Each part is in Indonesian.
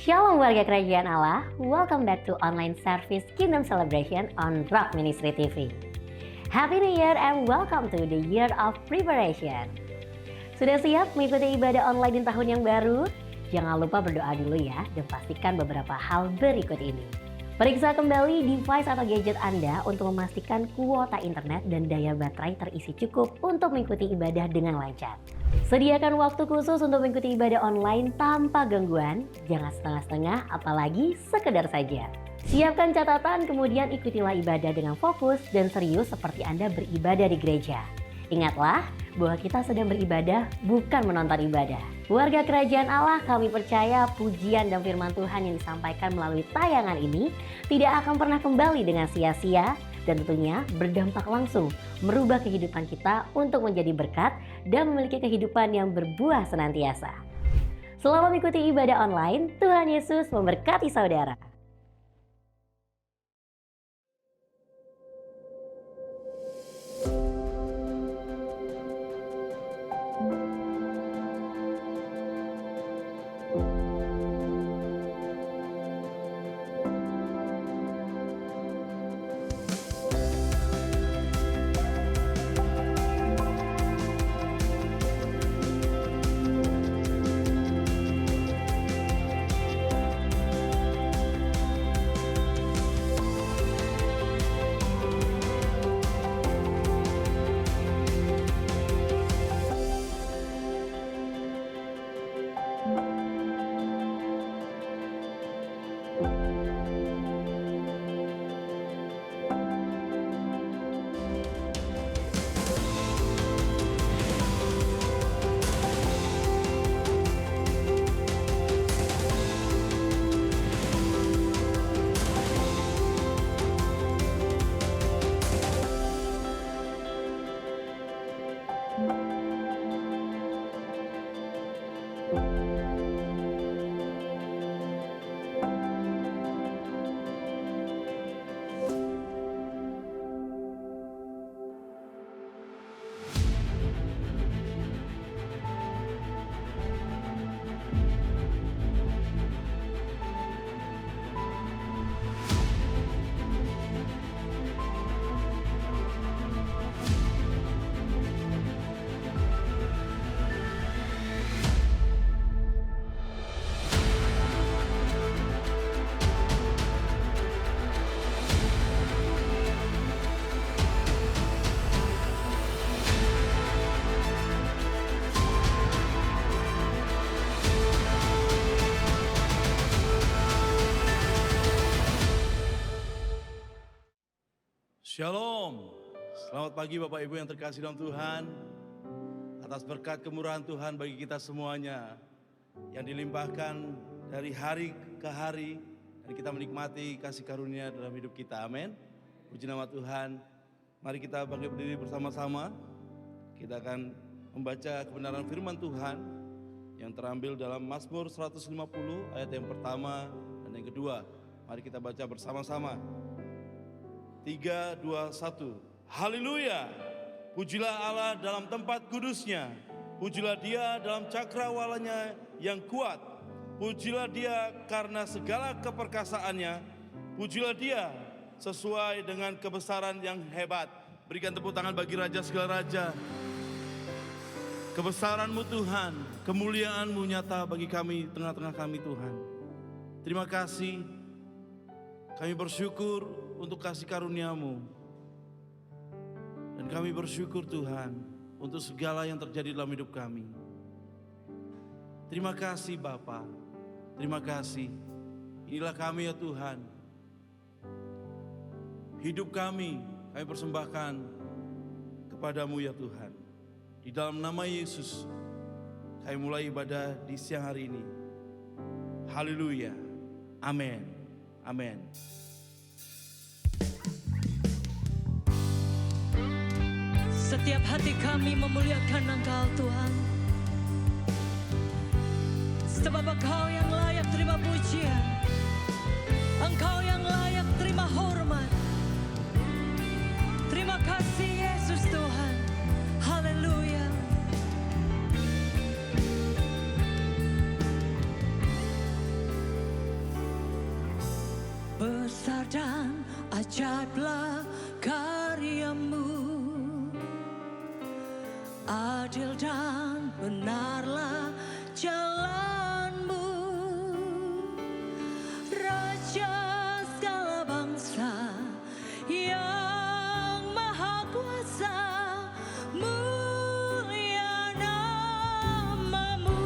Shalom warga kerajaan Allah, welcome back to online service Kingdom Celebration on Rock Ministry TV. Happy New Year and welcome to the Year of Preparation. Sudah siap mengikuti ibadah online di tahun yang baru? Jangan lupa berdoa dulu ya dan pastikan beberapa hal berikut ini. Periksa kembali device atau gadget Anda untuk memastikan kuota internet dan daya baterai terisi cukup untuk mengikuti ibadah dengan lancar. Sediakan waktu khusus untuk mengikuti ibadah online tanpa gangguan, jangan setengah-setengah apalagi sekedar saja. Siapkan catatan kemudian ikutilah ibadah dengan fokus dan serius seperti Anda beribadah di gereja. Ingatlah bahwa kita sedang beribadah bukan menonton ibadah. Warga kerajaan Allah, kami percaya pujian dan firman Tuhan yang disampaikan melalui tayangan ini tidak akan pernah kembali dengan sia-sia dan tentunya berdampak langsung merubah kehidupan kita untuk menjadi berkat dan memiliki kehidupan yang berbuah senantiasa. Selamat mengikuti ibadah online, Tuhan Yesus memberkati saudara. Shalom, selamat pagi Bapak Ibu yang terkasih dalam Tuhan. Atas berkat kemurahan Tuhan bagi kita semuanya yang dilimpahkan dari hari ke hari, dan kita menikmati kasih karunia dalam hidup kita, amin. Puji nama Tuhan. Mari kita bangkit berdiri bersama-sama. Kita akan membaca kebenaran firman Tuhan yang terambil dalam Mazmur 150 ayat yang pertama dan yang kedua. Mari kita baca bersama-sama. 3, 2, 1. Haleluya. Pujilah Allah dalam tempat kudusnya. Pujilah Dia dalam cakrawalanya yang kuat. Pujilah Dia karena segala keperkasaannya. Pujilah Dia sesuai dengan kebesaran yang hebat. Berikan tepuk tangan bagi Raja segala Raja. Kebesaran-Mu Tuhan, kemuliaan-Mu nyata bagi kami, tengah-tengah kami Tuhan. Terima kasih. Kami bersyukur untuk kasih karunia-Mu. Dan kami bersyukur Tuhan untuk segala yang terjadi dalam hidup kami. Terima kasih Bapa. Terima kasih. Inilah kami ya Tuhan. Hidup kami persembahkan kepadamu ya Tuhan. Di dalam nama Yesus kami mulai ibadah di siang hari ini. Haleluya. Amin. Amin. Setiap hati kami memuliakan Engkau Tuhan, sebab Engkau yang layak terima pujian, Engkau yang layak terima hormat. Terima kasih Yesus Tuhan. Haleluya. Besar dan ajaiblah karyamu, adil dan benarlah jalanmu. Raja segala bangsa yang maha kuasa, mulia namamu.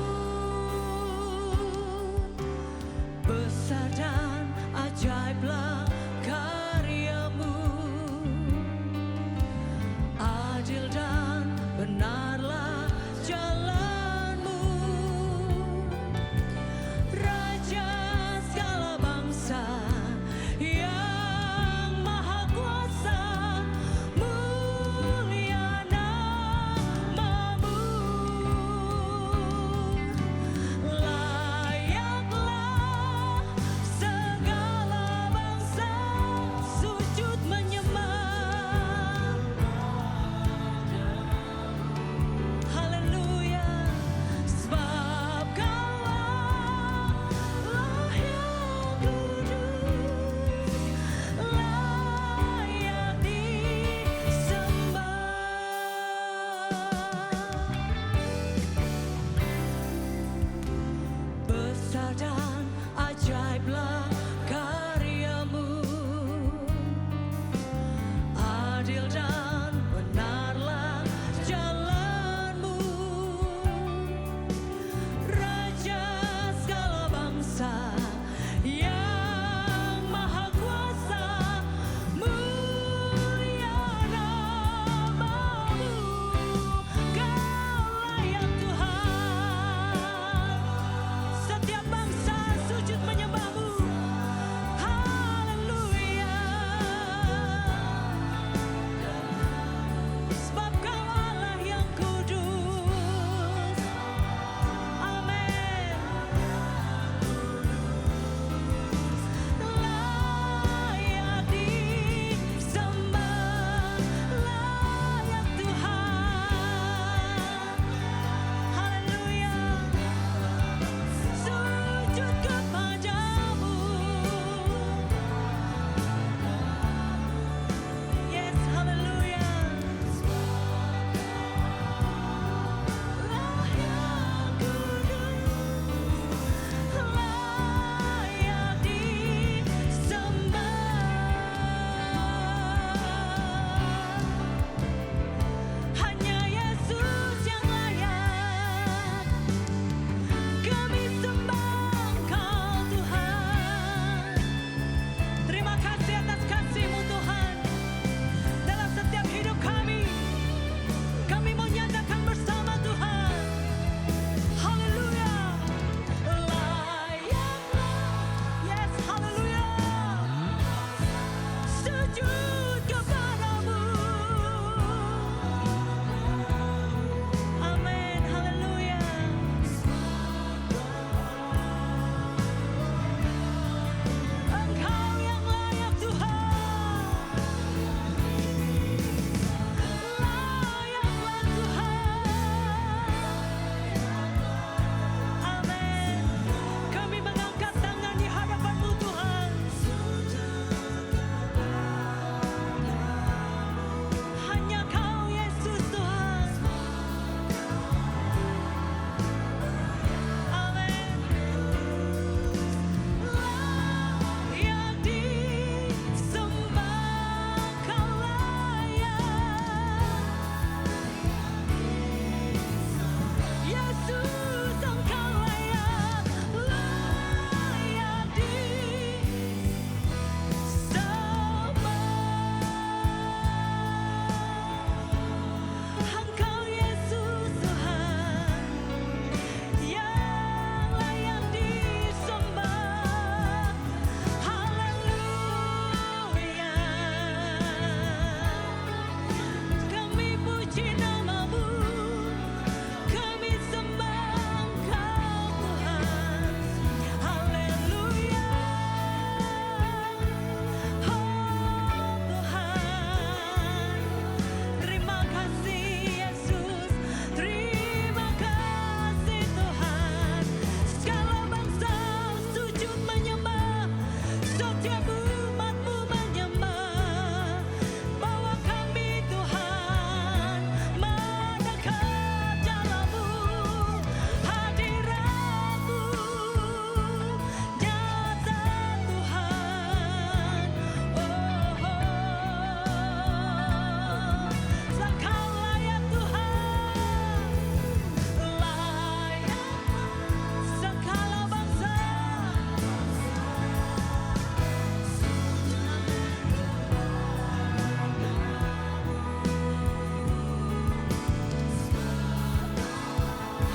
Besar dan ajaiblah karyamu, adil dan benarlah jalanmu.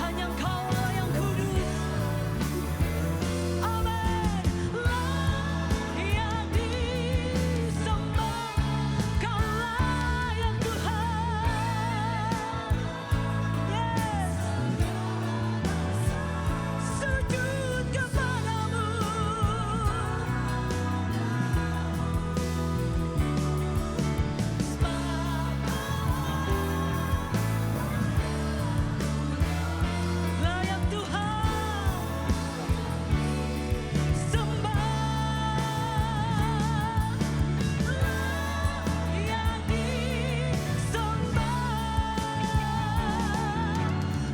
Hanya Engkau Allah yang kudus. Amin. Layak disembah, Kau layak Tuhan. Yes. Sujud kepadamu. Layak Tuhan sembah, layak disembah,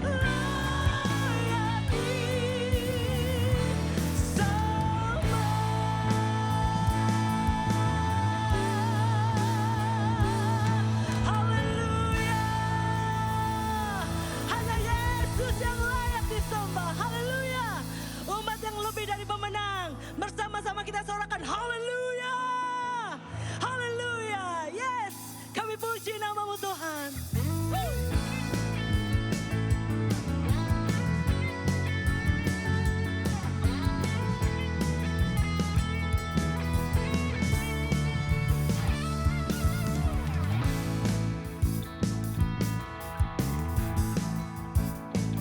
layak disembah. Haleluya. Hanya Yesus yang layak disembah. Haleluya. Umat yang lebih dari pemenang. Bersama-sama kita sorakan haleluya. Haleluya. Yes. Kami puji namamu Tuhan. Woo.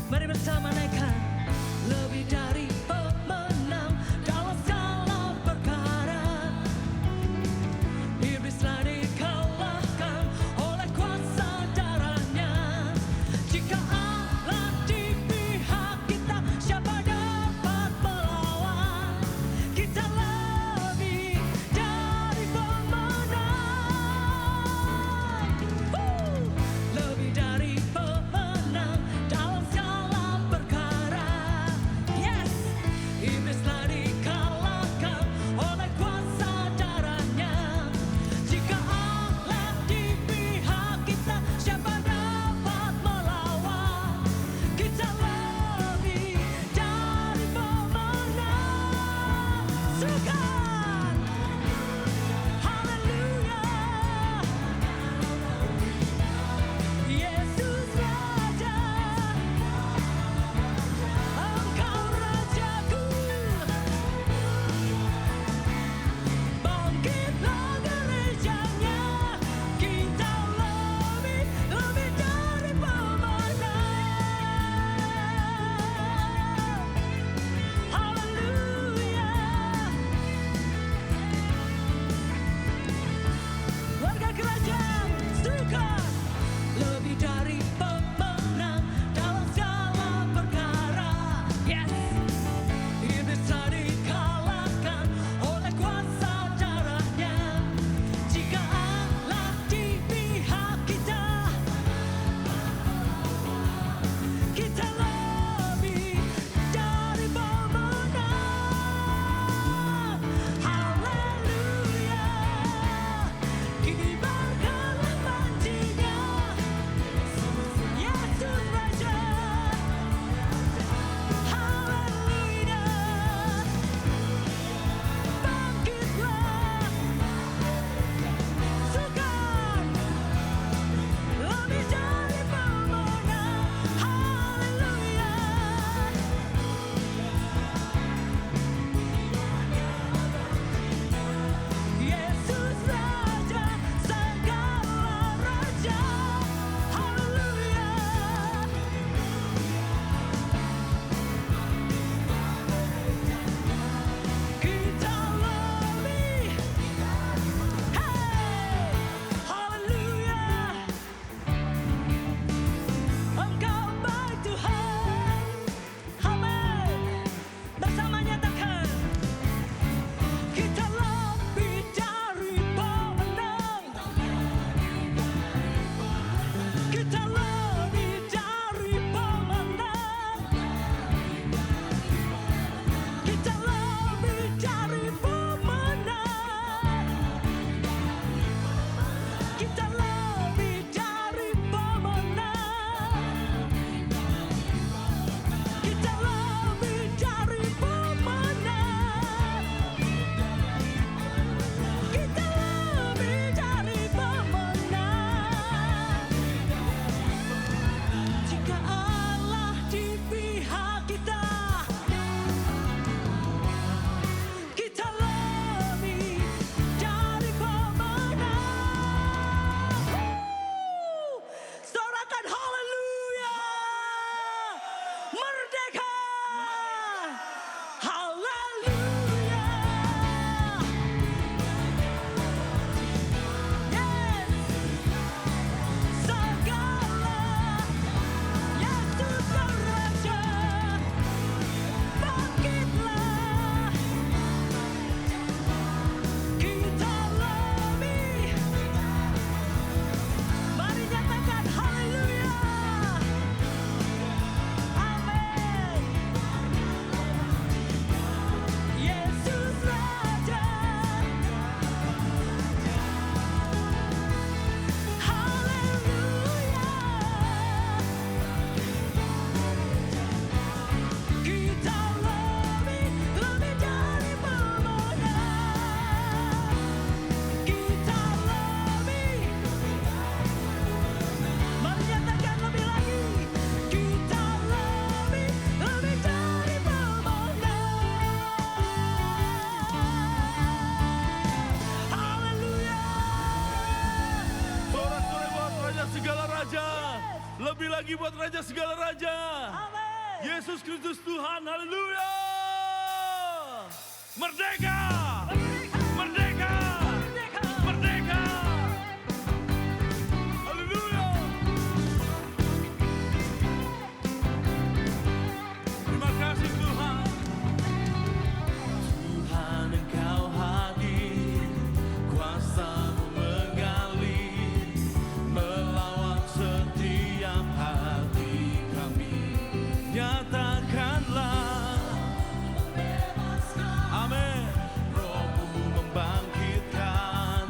Mari bersama naikkan. Lebih dari pemenang dalam segala perkara. Iblislah dikalahkan oleh kuasa darahnya. Jika Allah di pihak kita, siapa dapat melawan? Kita lebih dari pemenang. Lebih dari pemenang dalam segala perkara. Yes. lagi buat Raja segala Raja. Amin. Yesus Kristus Tuhan, haleluya. Merdeka! Merdeka! Merdeka! Haleluya! Terima kasih Tuhan. Tuhan Engkau hadir, kuasa-Mu mengalir, melawat setiap hati kami. Nyatakanlah, amin. Roh-Mu membangkitkan,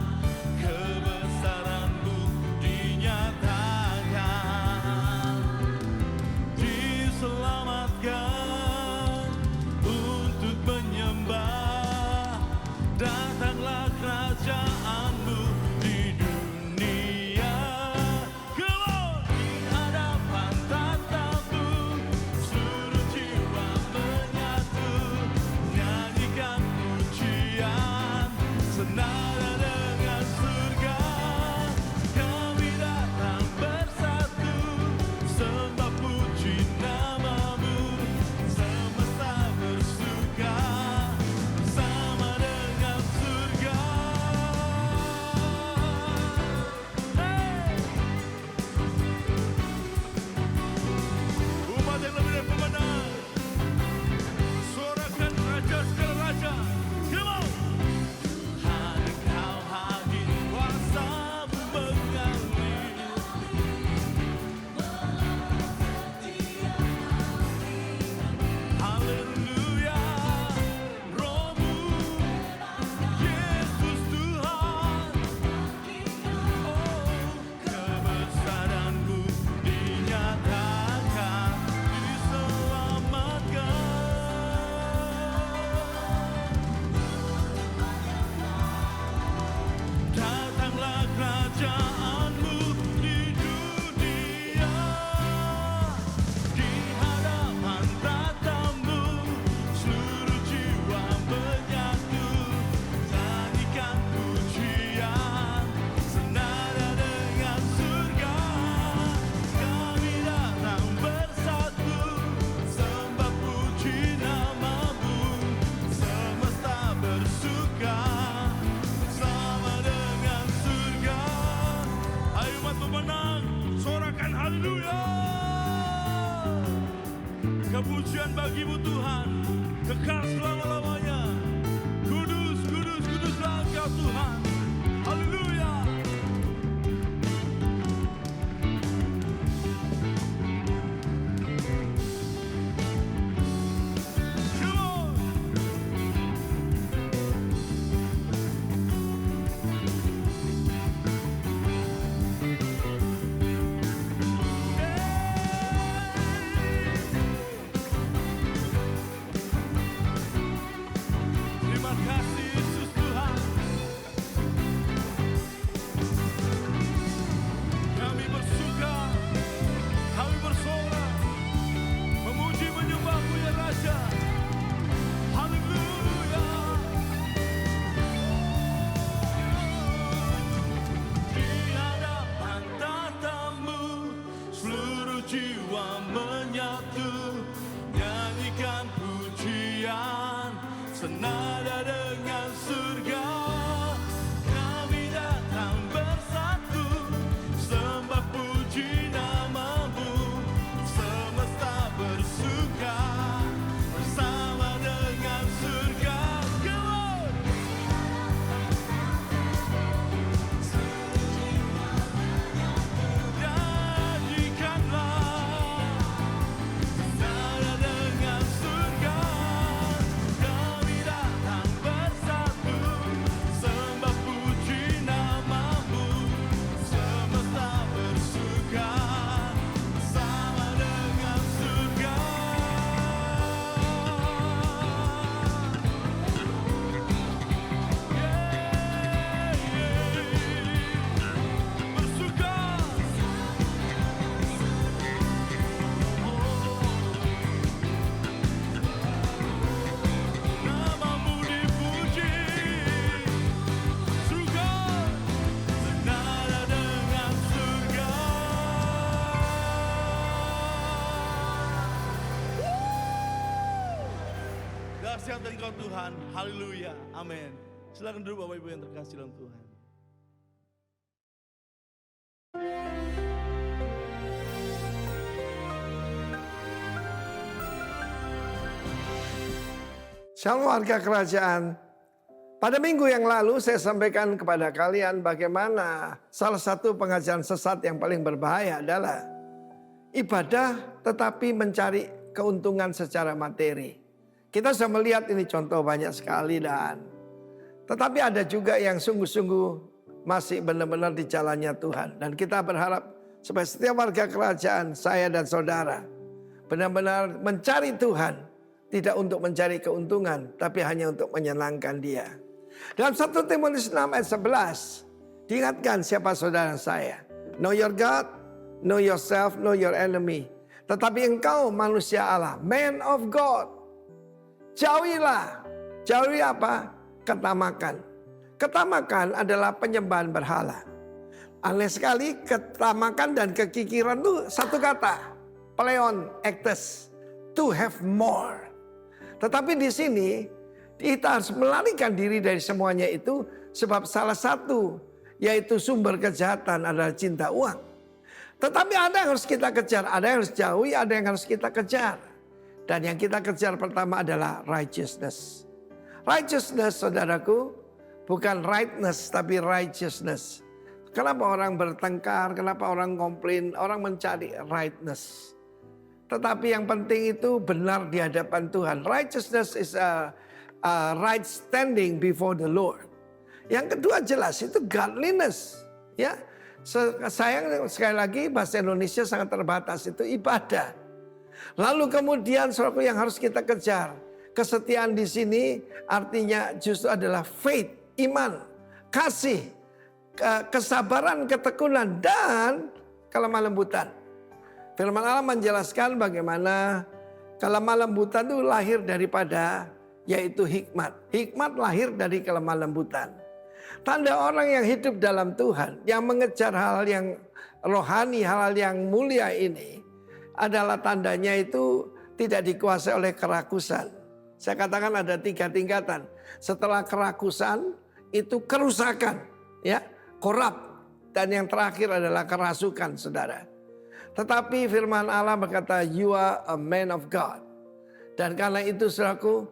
kebesaran-Mu dinyatakan, diselamatkan untuk menyembah. Datanglah kerajaan-Mu di dunia. Keluar di hadapan tatamu, seluruh jiwa menyatu, nyanyikan pujian senada dengan surga. Kami datang bersatu, sembah puji nama-Mu, semesta bersuka bersama dengan surga. Hey! Umat yang lebih dari pemenang, suarakan Raja segala Raja. Come on! Tuhan Engkau hadir, kuasa-Mu mengalir, haleluya. Roh-Mu, Yesus Tuhan, oh, kebesaran-Mu dinyatakan, diselamatkan. Datanglah kerajaan-Mu di dunia. Di hadapan tatamu, seluruh jiwa menyatu, nyanyikan pujian senada dengan surga. Kami datang bersatu, sembah puji nama-Mu, semesta bersuka bersama dengan surga. Ayo umat pemenang, sorakan haleluya. Kepujian bagi-Mu Tuhan, kekal selama-lamanya. Kudus, kudus, kuduslah Engkau Tuhan. Haleluya. Come on. Terima kasih Yesus Tuhan. Kami bersuka, kami bersorak, memuji menyembah-Mu ya Raja. Haleluya. Di hadapan tatamu, seluruh jiwa menyatu, nyanyikan pujian senada dengan surga. Kami datang bersatu, sembah puji nama-Mu, semesta bersuka bersama dengan surga. Keluar! Nyanyikanlah senada dengan surga. Kami datang Dahsyat Engkau Tuhan. Haleluya. Amin. Silakan duduk Bapak Ibu yang terkasih dalam Tuhan. Shalom warga kerajaan. Pada minggu yang lalu saya sampaikan kepada kalian bagaimana salah satu pengajaran sesat yang paling berbahaya adalah ibadah tetapi mencari keuntungan secara materi. Kita sudah melihat ini contoh banyak sekali tetapi ada juga yang sungguh-sungguh masih benar-benar di jalannya Tuhan. Dan kita berharap supaya setiap warga kerajaan, saya dan saudara benar-benar mencari Tuhan. Tidak untuk mencari keuntungan, tapi hanya untuk menyenangkan Dia. Dalam 1 Timotius 6 ayat 11, diingatkan siapa saudara saya. Know your God, know yourself, know your enemy. Tetapi engkau manusia Allah, man of God. Jauhilah. Jauhi apa? Ketamakan. Ketamakan adalah penyembahan berhala. Aneh sekali, ketamakan dan kekikiran itu satu kata. Pleon, actus. To have more. Tetapi di sini kita harus melarikan diri dari semuanya itu sebab salah satu yaitu sumber kejahatan adalah cinta uang. Tetapi ada yang harus kita kejar, ada yang harus jauhi, ada yang harus kita kejar. Dan yang kita kejar pertama adalah righteousness. Righteousness saudaraku bukan rightness tapi righteousness. Kenapa orang bertengkar, kenapa orang komplain, orang mencari rightness. Tetapi yang penting itu benar di hadapan Tuhan. Righteousness is a right standing before the Lord. Yang kedua jelas itu godliness. Ya, sayang sekali lagi bahasa Indonesia sangat terbatas itu ibadah. Lalu kemudian suatu yang harus kita kejar. Kesetiaan di sini artinya justru adalah faith, iman, kasih, kesabaran, ketekunan dan kelemah lembutan. Firman Allah menjelaskan bagaimana kelemah lembutan itu lahir daripada yaitu hikmat. Hikmat lahir dari kelemah lembutan. Tanda orang yang hidup dalam Tuhan, yang mengejar hal yang rohani, hal yang mulia ini adalah tandanya itu tidak dikuasai oleh kerakusan. Saya katakan ada 3 tingkatan. Setelah kerakusan itu kerusakan, ya, korup, dan yang terakhir adalah kerasukan, saudara. Tetapi firman Allah berkata, you are a man of God. Dan karena itu saudaraku,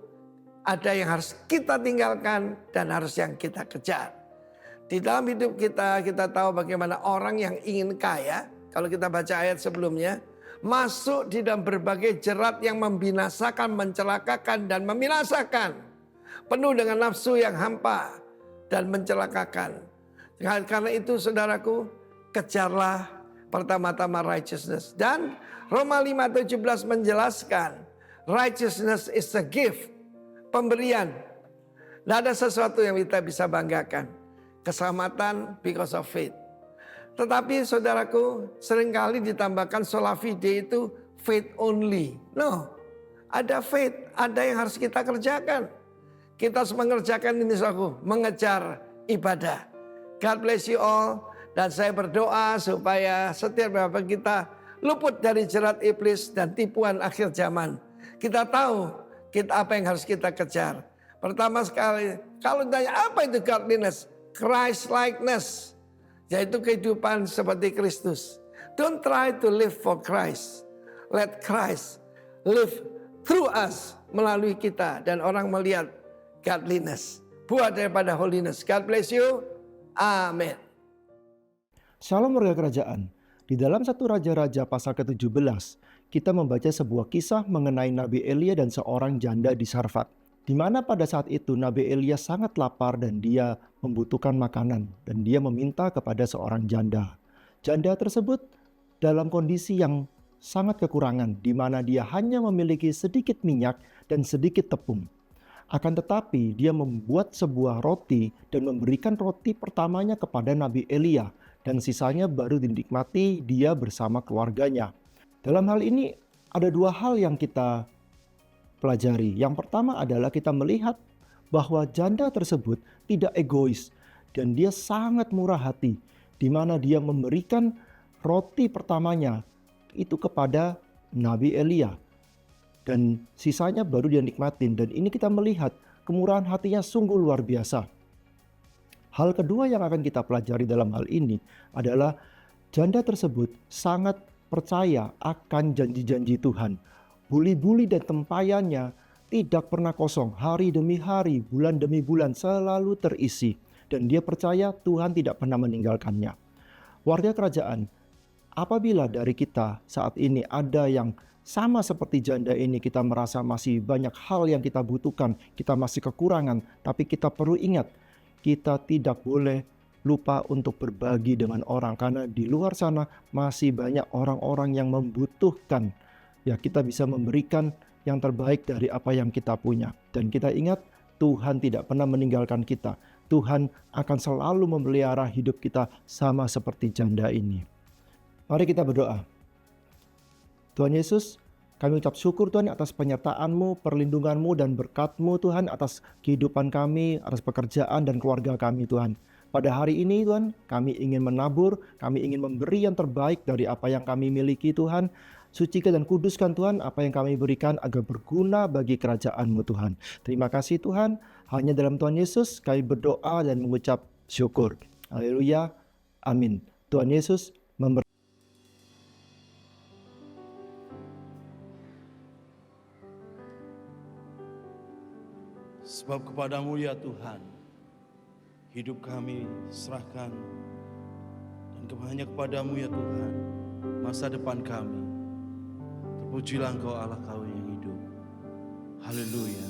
ada yang harus kita tinggalkan dan harus yang kita kejar. Di dalam hidup kita tahu bagaimana orang yang ingin kaya, kalau kita baca ayat sebelumnya, masuk di dalam berbagai jerat yang membinasakan, mencelakakan dan membinasakan. Penuh dengan nafsu yang hampa dan mencelakakan. Karena itu saudaraku, kejarlah pertama-tama righteousness. Dan Roma 5:17 menjelaskan righteousness is a gift. Pemberian. Tidak ada sesuatu yang kita bisa banggakan. Keselamatan because of faith. Tetapi saudaraku seringkali ditambahkan sola fide itu faith only. No. Ada faith. Ada yang harus kita kerjakan. Kita harus mengerjakan ini saudaraku. Mengejar ibadah. God bless you all. Dan saya berdoa supaya setiap kita luput dari jerat iblis dan tipuan akhir zaman. Kita tahu apa yang harus kita kejar. Pertama sekali, kalau ditanya apa itu godliness? Christ likeness. Yaitu kehidupan seperti Kristus. Don't try to live for Christ. Let Christ live through us, melalui kita. Dan orang melihat godliness. Buat daripada holiness. God bless you. Amin. Shalom warga kerajaan. Di dalam 1 Raja-Raja pasal ke-17, kita membaca sebuah kisah mengenai Nabi Elia dan seorang janda di Sarfat. Di mana pada saat itu Nabi Elia sangat lapar dan dia membutuhkan makanan. Dan dia meminta kepada seorang janda. Janda tersebut dalam kondisi yang sangat kekurangan, di mana dia hanya memiliki sedikit minyak dan sedikit tepung. Akan tetapi dia membuat sebuah roti dan memberikan roti pertamanya kepada Nabi Elia. Dan sisanya baru dinikmati dia bersama keluarganya. Dalam hal ini ada 2 hal yang kita pelajari. Yang pertama adalah kita melihat bahwa janda tersebut tidak egois. Dan dia sangat murah hati. Di mana dia memberikan roti pertamanya itu kepada Nabi Elia. dan sisanya baru dia nikmatin. Dan ini kita melihat kemurahan hatinya sungguh luar biasa. Hal kedua yang akan kita pelajari dalam hal ini adalah janda tersebut sangat percaya akan janji-janji Tuhan. Buli-buli dan tempayannya tidak pernah kosong, hari demi hari, bulan demi bulan selalu terisi. Dan dia percaya Tuhan tidak pernah meninggalkannya. Warga kerajaan, apabila dari kita saat ini ada yang sama seperti janda ini, kita merasa masih banyak hal yang kita butuhkan, kita masih kekurangan, tapi kita perlu ingat, kita tidak boleh lupa untuk berbagi dengan orang, karena di luar sana masih banyak orang-orang yang membutuhkan. Ya, kita bisa memberikan yang terbaik dari apa yang kita punya. Dan kita ingat, Tuhan tidak pernah meninggalkan kita. Tuhan akan selalu memelihara hidup kita sama seperti janda ini. Mari kita berdoa. Tuhan Yesus, kami ucap syukur Tuhan atas penyertaan-Mu, perlindungan-Mu dan berkat-Mu Tuhan atas kehidupan kami, atas pekerjaan dan keluarga kami Tuhan. Pada hari ini Tuhan, kami ingin menabur, kami ingin memberi yang terbaik dari apa yang kami miliki Tuhan. Sucikan dan kuduskan Tuhan apa yang kami berikan agar berguna bagi kerajaan-Mu Tuhan. Terima kasih Tuhan, hanya dalam Tuhan Yesus kami berdoa dan mengucap syukur. Haleluya, amin. Tuhan Yesus memberkati. Sebab kepadamu ya Tuhan, hidup kami serahkan, dan hanya kepadamu ya Tuhan, masa depan kami. Terpujilah Engkau Allah kami yang hidup. Haleluya.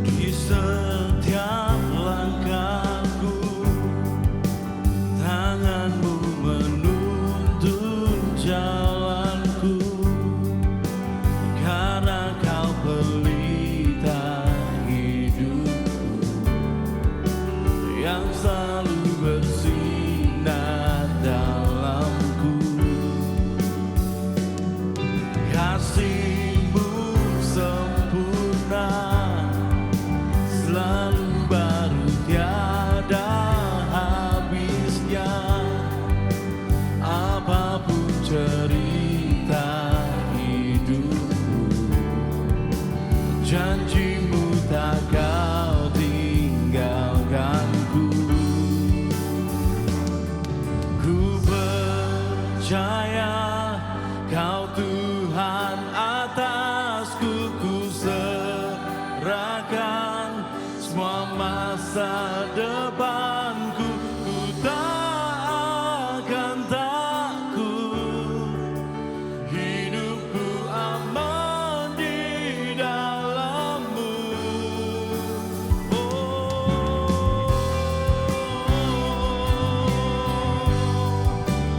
Di setiap langkahku, tangan-Mu menuntun jalanku, karena Kau pelita hidupku yang selalu bersinar dalamku. Kasih-Mu sempurna, selalu baru tiada habisnya. Apapun cerita hidupku, janji-Mu tak Kau tinggalkanku. Ku percaya Kau Tuhan atasku, ku serahkan semua masa depanku. Ku tak akan takut, hidupku aman di dalam-Mu.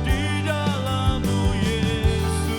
Di dalam-Mu Yesus.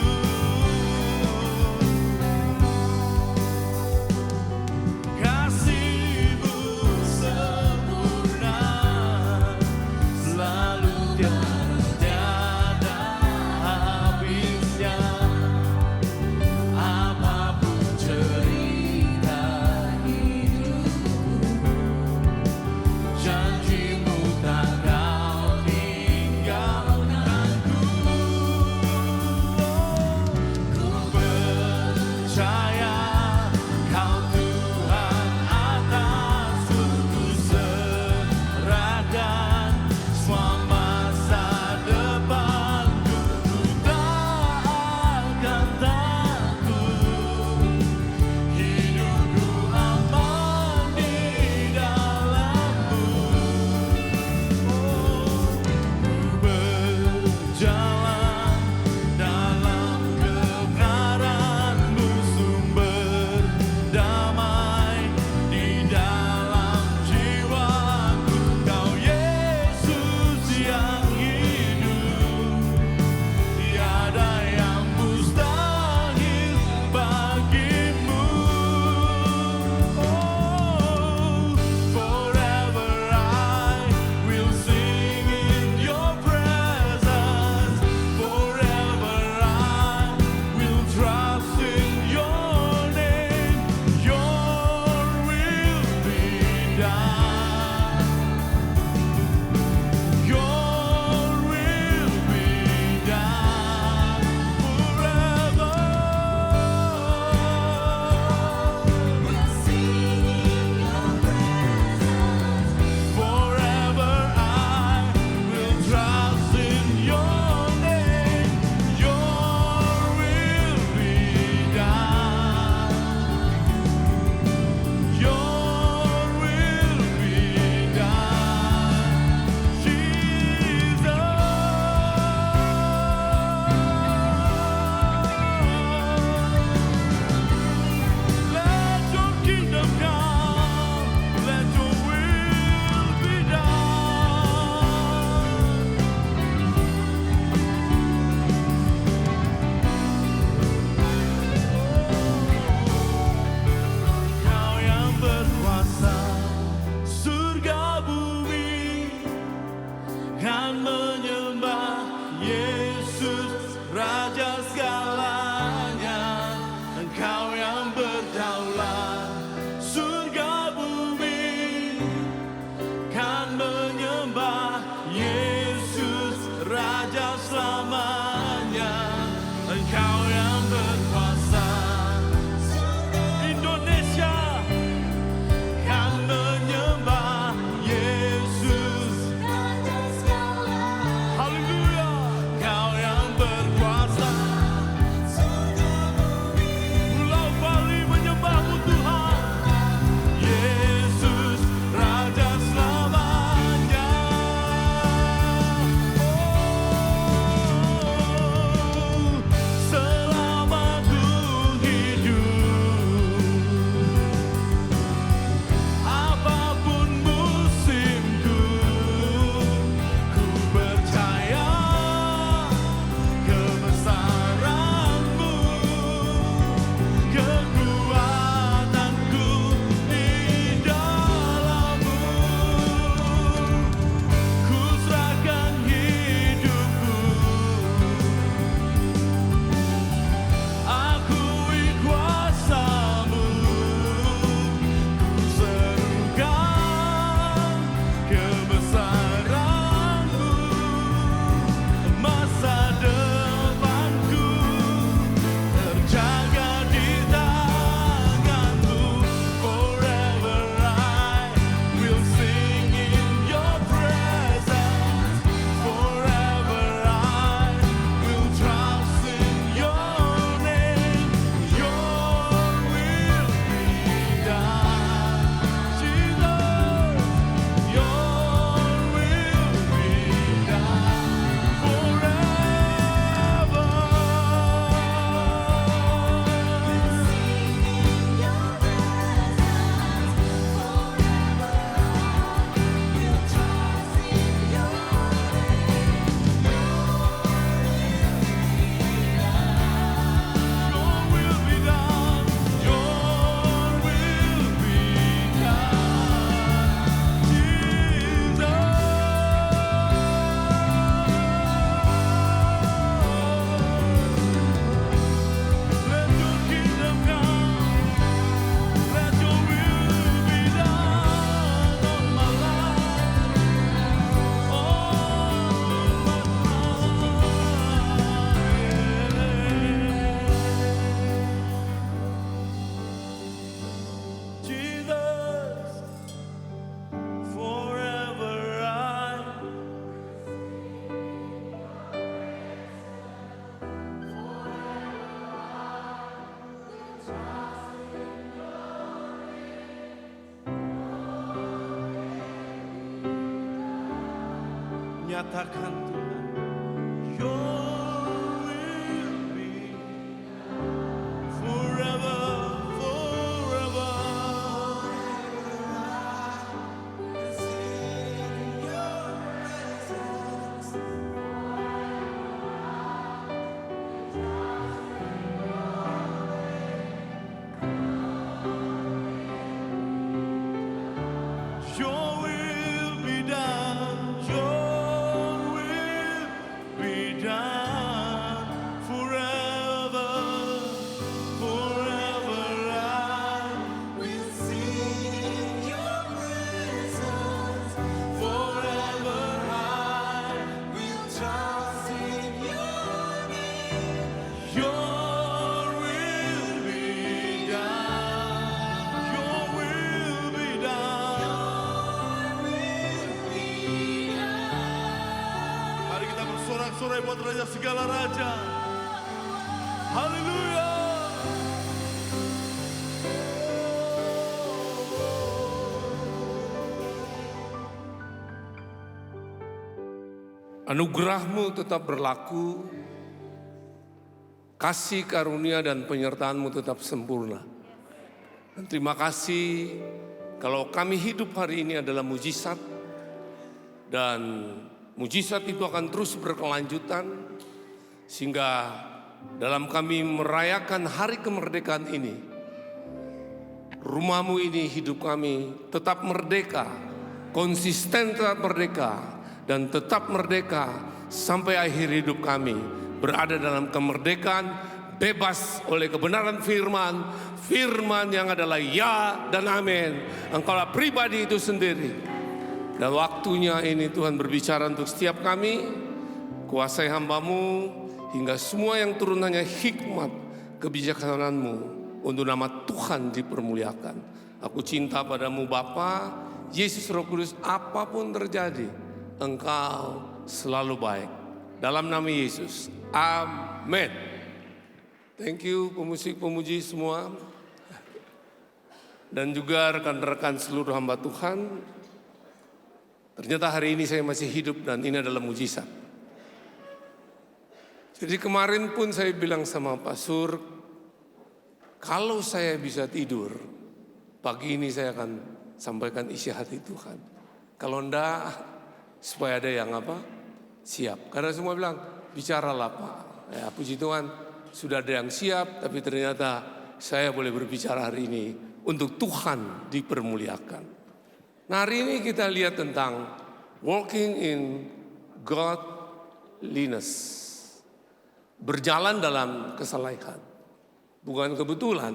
daulat surga bumi kan menyembah Yesus Raja selamanya. Engkau yang berkuasa, Indonesia kan menyembah Yesus. Haleluya, Engkau yang berkuasa. Pulau Bali menyembahmu Tuhan, Yesus Raja selamanya. Oh, selama ku hidup, apapun musimku, ku percaya kebesaran-Mu, kekuatanku di dalam-Mu. Ku serahkan hidupku, akui kuasa-Mu, ku serukan kebesaran-Mu. Masa depanku terjaga di tangan-Mu. Forever I will sing in Your presence. Forever I will trust in Your name. Your will be done, Jesus. Your will be done forever. Your will be done. Your will be done, Jesus. Let Your kingdom come. Let Your will be done on my life, on my life. Jesus, forever I nyatakan Tuhan, Your will be forever, forever. Your will be done. Your will be done forever, forever. I will sing Your presence. Forever I will trust in Your name. Your will be done. Your will be done. Mari kita bersorak-sorai buat Raja segala raja. Haleluya. Anugerah-Mu tetap berlaku, kasih karunia dan penyertaan-Mu tetap sempurna. Dan terima kasih kalau kami hidup hari ini adalah mujizat, dan mujizat itu akan terus berkelanjutan, sehingga dalam kami merayakan hari kemerdekaan ini, rumah-Mu ini, hidup kami tetap merdeka, konsisten tetap merdeka, dan tetap merdeka sampai akhir hidup kami, berada dalam kemerdekaan bebas oleh kebenaran firman, firman yang adalah ya dan amin. Engkaulah pribadi itu sendiri. Dan waktunya ini Tuhan berbicara untuk setiap kami, kuasai hamba-Mu, hingga semua yang turunannya hikmat, kebijaksanaan-Mu, untuk nama Tuhan dipermuliakan. Aku cinta padamu Bapa, Yesus Roh Kudus, apapun terjadi, Engkau selalu baik. Dalam nama Yesus, amin. Thank you pemusik pemuji semua. Dan juga rekan-rekan seluruh hamba Tuhan. Ternyata hari ini saya masih hidup dan ini adalah mujizat. Jadi kemarin pun saya bilang sama Pak Sur, kalau saya bisa tidur, pagi ini saya akan sampaikan isi hati Tuhan. Kalau enggak, supaya ada yang siap. Karena semua bilang, bicaralah Pak. Ya, puji Tuhan, sudah ada yang siap, tapi ternyata saya boleh berbicara hari ini untuk Tuhan dipermuliakan. Nah, hari ini kita lihat tentang walking in godliness. Berjalan dalam kesalehan. Bukan kebetulan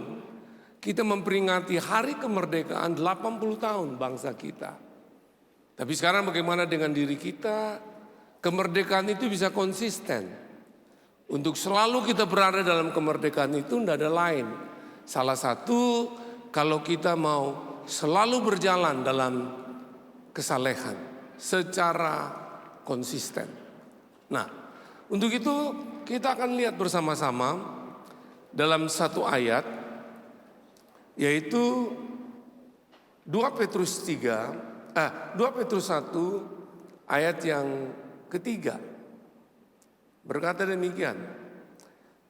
kita memperingati hari kemerdekaan 80 tahun bangsa kita. Tapi sekarang bagaimana dengan diri kita? Kemerdekaan itu bisa konsisten. Untuk selalu kita berada dalam kemerdekaan itu tidak ada lain. Salah satu, kalau kita mau selalu berjalan dalam kesalehan secara konsisten. Nah, untuk itu kita akan lihat bersama-sama dalam satu ayat, yaitu 2 Petrus 1 ayat yang ketiga. Berkata demikian,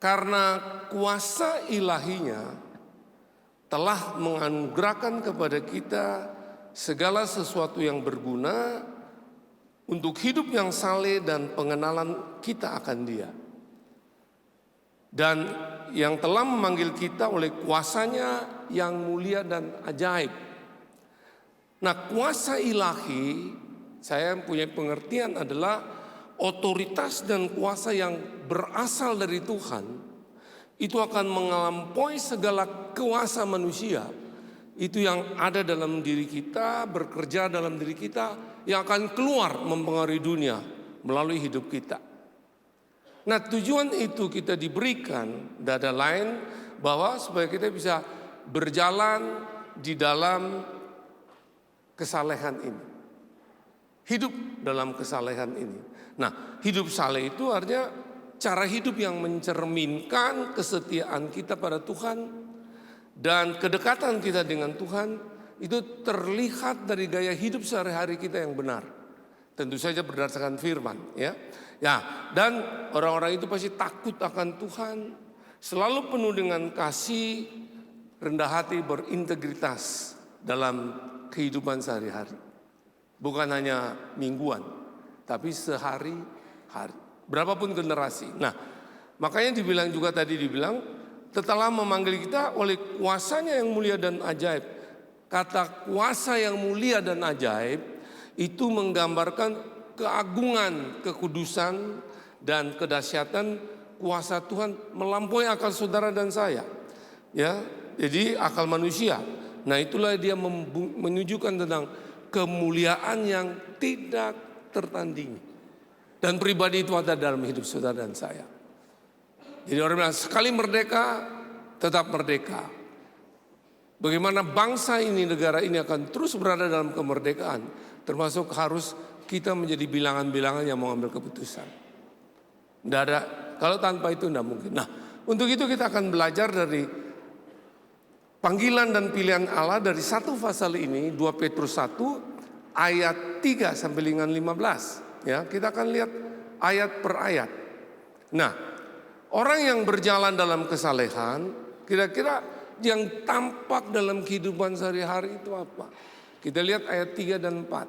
karena kuasa ilahinya telah menganugerahkan kepada kita segala sesuatu yang berguna untuk hidup yang saleh dan pengenalan kita akan Dia. Dan yang telah memanggil kita oleh kuasanya yang mulia dan ajaib. Nah, kuasa ilahi, saya punya pengertian adalah otoritas dan kuasa yang berasal dari Tuhan. Itu akan melampaui segala kuasa manusia. Itu yang ada dalam diri kita, bekerja dalam diri kita, yang akan keluar mempengaruhi dunia melalui hidup kita. Nah, tujuan itu kita diberikan, tidak ada lain, bahwa supaya kita bisa berjalan di dalam kesalehan ini. Hidup dalam kesalehan ini. Nah, hidup saleh itu artinya cara hidup yang mencerminkan kesetiaan kita pada Tuhan dan kedekatan kita dengan Tuhan itu terlihat dari gaya hidup sehari-hari kita yang benar. Tentu saja berdasarkan firman, ya. Ya, dan orang-orang itu pasti takut akan Tuhan, selalu penuh dengan kasih, rendah hati, berintegritas dalam kehidupan sehari-hari. Bukan hanya mingguan, tapi sehari-hari. Berapapun generasi. Nah, makanya dibilang juga tadi telah memanggil kita oleh kuasanya yang mulia dan ajaib. Kata kuasa yang mulia dan ajaib itu menggambarkan keagungan, kekudusan dan kedahsyatan kuasa Tuhan melampaui akal saudara dan saya. Ya, jadi akal manusia. Nah, itulah dia menunjukkan tentang kemuliaan yang tidak tertandingi. Dan pribadi itu ada dalam hidup saudara dan saya. Jadi orang bilang sekali merdeka, tetap merdeka. Bagaimana bangsa ini, negara ini akan terus berada dalam kemerdekaan. Termasuk harus kita menjadi bilangan-bilangan yang mengambil keputusan. Tidak ada, kalau tanpa itu tidak mungkin. Nah, untuk itu kita akan belajar dari panggilan dan pilihan Allah dari satu pasal ini, 2 Petrus 1 ayat 3 sampai dengan 15. Ya, kita akan lihat ayat per ayat. Nah, orang yang berjalan dalam kesalehan, kira-kira yang tampak dalam kehidupan sehari-hari itu apa? Kita lihat ayat 3 dan 4.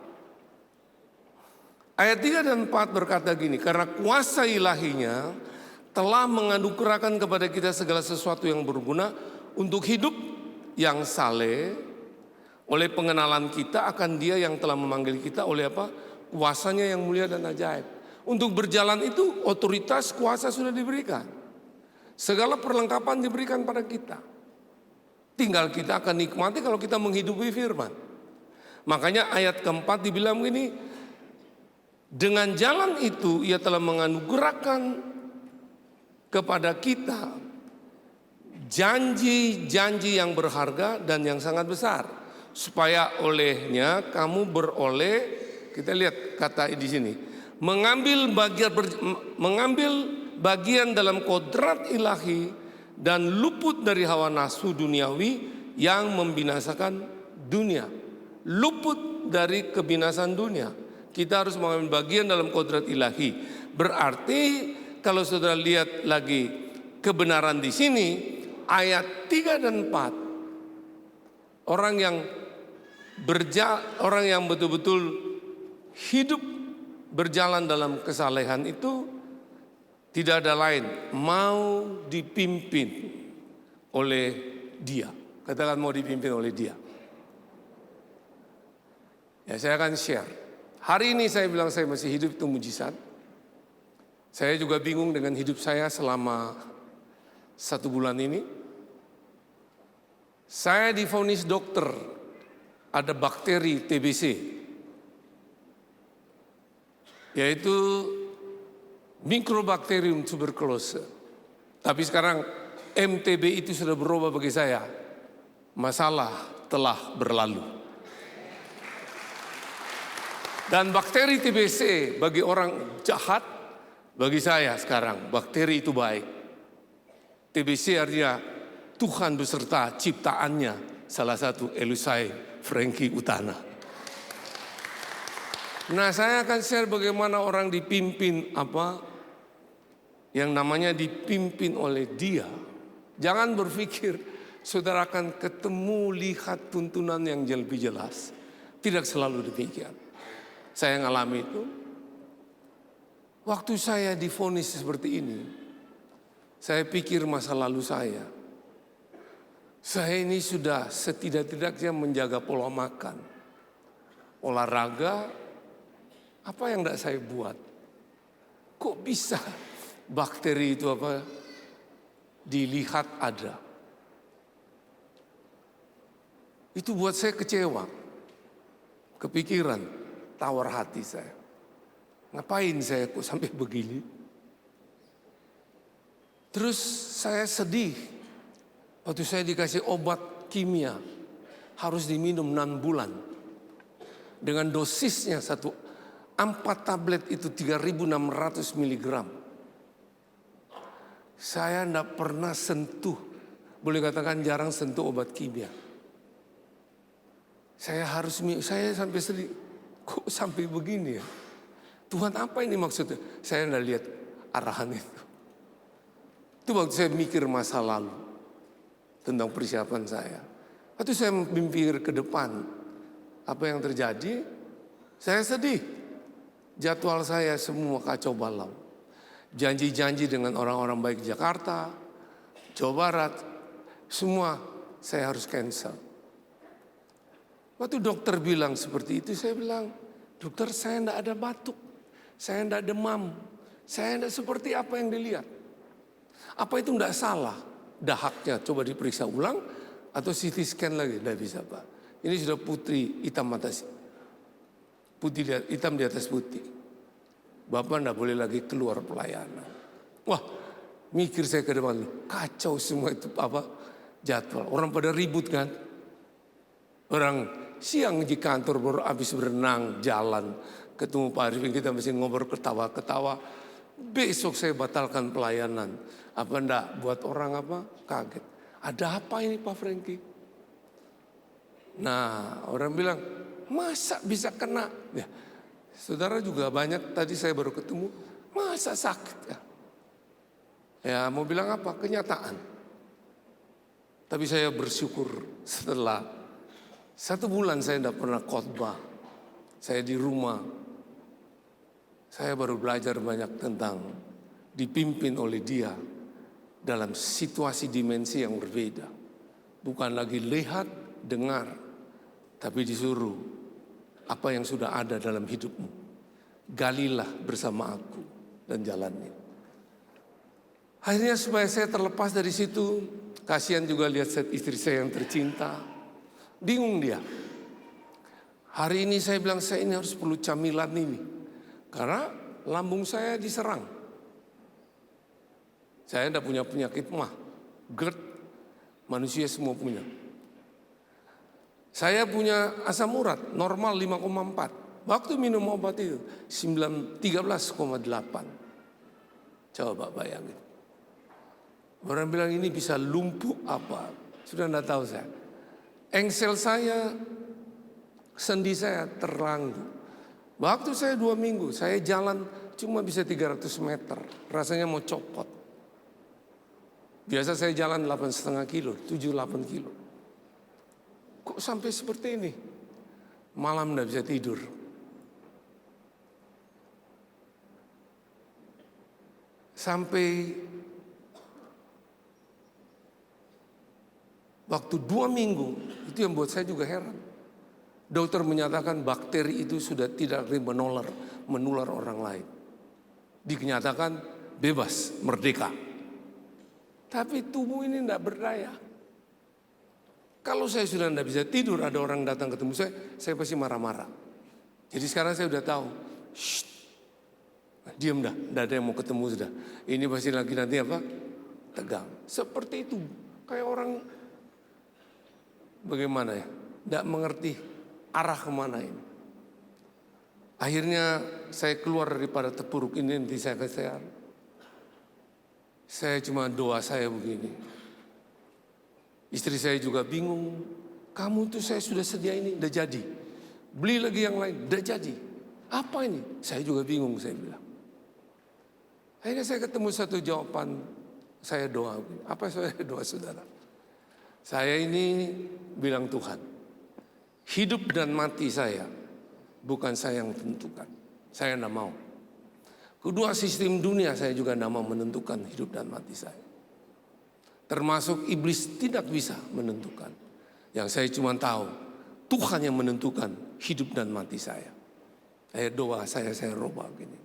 Ayat 3 dan 4 berkata gini, karena kuasa ilahinya telah menganugerahkan kepada kita segala sesuatu yang berguna untuk hidup yang saleh oleh pengenalan kita akan Dia yang telah memanggil kita oleh apa? Kuasanya yang mulia dan ajaib. Untuk berjalan itu otoritas kuasa sudah diberikan. Segala perlengkapan diberikan pada kita. Tinggal kita akan nikmati kalau kita menghidupi firman. Makanya ayat keempat dibilang begini, dengan jalan itu ia telah menganugerahkan kepada kita janji-janji yang berharga dan yang sangat besar. Supaya olehnya kamu beroleh, kita lihat kata di sini, mengambil bagian dalam kodrat ilahi dan luput dari hawa nafsu duniawi yang membinasakan dunia. Luput dari kebinasan dunia. Kita harus mengambil bagian dalam kodrat ilahi. Berarti kalau saudara lihat lagi kebenaran di sini, ayat 3 dan 4, orang yang betul-betul hidup berjalan dalam kesalehan itu tidak ada lain, mau dipimpin oleh Dia. Katakan mau dipimpin oleh Dia. Ya, saya akan share. Hari ini saya bilang saya masih hidup itu mujizat. Saya juga bingung dengan hidup saya selama 1 bulan ini. Saya divonis dokter ada bakteri TBC, yaitu Mycobacterium tuberculosis. Tapi sekarang MTB itu sudah berubah bagi saya. Masalah telah berlalu. Dan bakteri TBC bagi orang jahat, bagi saya sekarang bakteri itu baik. TBC artinya Tuhan beserta ciptaannya, salah satu Elusai Frankie Utana. Nah, saya akan share bagaimana orang dipimpin yang namanya dipimpin oleh Dia. Jangan berpikir saudara akan ketemu lihat tuntunan yang lebih jelas. Tidak selalu demikian. Saya ngalami itu. Waktu saya divonis seperti ini, saya pikir masa lalu saya. Saya ini sudah setidak-tidaknya menjaga pola makan, olahraga, apa yang tidak saya buat. Kok bisa bakteri itu dilihat ada. Itu buat saya kecewa, kepikiran, tawar hati saya. Ngapain saya kok sampai begini? Terus saya sedih. Waktu saya dikasih obat kimia, harus diminum 6 bulan. Dengan dosisnya 4 tablet itu 3.600 miligram. Saya tidak pernah sentuh, boleh katakan jarang sentuh obat kimia. Saya sampai sedih, kok sampai begini ya? Tuhan apa ini maksudnya? Saya tidak lihat arahan itu. Itu waktu saya mikir masa lalu tentang persiapan saya. Waktu saya berpikir ke depan, apa yang terjadi, saya sedih. Jadwal saya semua kacau balau. Janji-janji dengan orang-orang baik Jakarta, Jawa Barat, semua saya harus cancel. Waktu dokter bilang seperti itu, saya bilang, dokter saya tidak ada batuk, saya tidak demam, saya tidak seperti apa yang dilihat. Apa itu tidak salah? Dahaknya coba diperiksa ulang atau CT scan lagi, tidak bisa Pak. Ini sudah putih hitam atas. Hitam di atas putih. Bapak tidak boleh lagi keluar pelayanan. Wah, mikir saya ke depan, kacau semua itu jadwal. Orang pada ribut kan. Orang siang di kantor baru habis berenang, jalan. Ketemu Pak Arifin, kita mesti ngobrol ketawa-ketawa. Besok saya batalkan pelayanan. Apa enggak buat orang kaget. Ada apa ini Pak Frankie? Nah, orang bilang, masa bisa kena? Ya, saudara juga banyak, tadi saya baru ketemu, masa sakit ya? Ya mau bilang apa? Kenyataan. Tapi saya bersyukur setelah 1 bulan saya tidak pernah khotbah. Saya di rumah. Saya baru belajar banyak tentang dipimpin oleh Dia dalam situasi dimensi yang berbeda. Bukan lagi lihat, dengar, tapi disuruh apa yang sudah ada dalam hidupmu. Galilah bersama aku dan jalannya. Akhirnya supaya saya terlepas dari situ, kasihan juga lihat istri saya yang tercinta. Bingung dia. Hari ini saya bilang saya ini harus perlu camilan ini. Karena lambung saya diserang. Saya tidak punya penyakit mah. GERD, manusia semua punya. Saya punya asam urat normal 5,4. Waktu minum obat itu 13,8. Coba bayangin. Orang bilang ini bisa lumpuh apa? Sudah tidak tahu saya. Engsel saya, sendi saya terganggu. Waktu saya 2 minggu, saya jalan cuma bisa 300 meter. Rasanya mau copot. Biasa saya jalan 8,5 kilo, 7-8 kilo. Kok sampai seperti ini? Malam tidak bisa tidur. Sampai waktu 2 minggu, itu yang buat saya juga heran. Dokter menyatakan bakteri itu sudah tidak lagi menular orang lain. Dinyatakan bebas, merdeka. Tapi tubuh ini tidak berdaya. Kalau saya sudah tidak bisa tidur, ada orang datang ketemu saya pasti marah-marah. Jadi sekarang saya sudah tahu, diam dah, tidak ada yang mau ketemu sudah. Ini pasti lagi nanti apa? Tegang. Seperti itu, kayak orang bagaimana ya? Tidak mengerti arah kemana ini. Akhirnya saya keluar daripada terpuruk ini, nanti saya kesehat. Saya cuma doa saya begini. Istri saya juga bingung. Kamu tuh saya sudah sedia ini, udah jadi. Beli lagi yang lain, udah jadi. Apa ini? Saya juga bingung, saya bilang. Akhirnya saya ketemu satu jawaban, saya doa. Apa saya doa saudara? Saya ini bilang Tuhan, hidup dan mati saya, bukan saya yang tentukan. Saya tidak mau. Kedua sistem dunia saya juga tidak mau menentukan hidup dan mati saya. Termasuk iblis tidak bisa menentukan. Yang saya cuma tahu, Tuhan yang menentukan hidup dan mati saya. Saya doa saya rubah gini.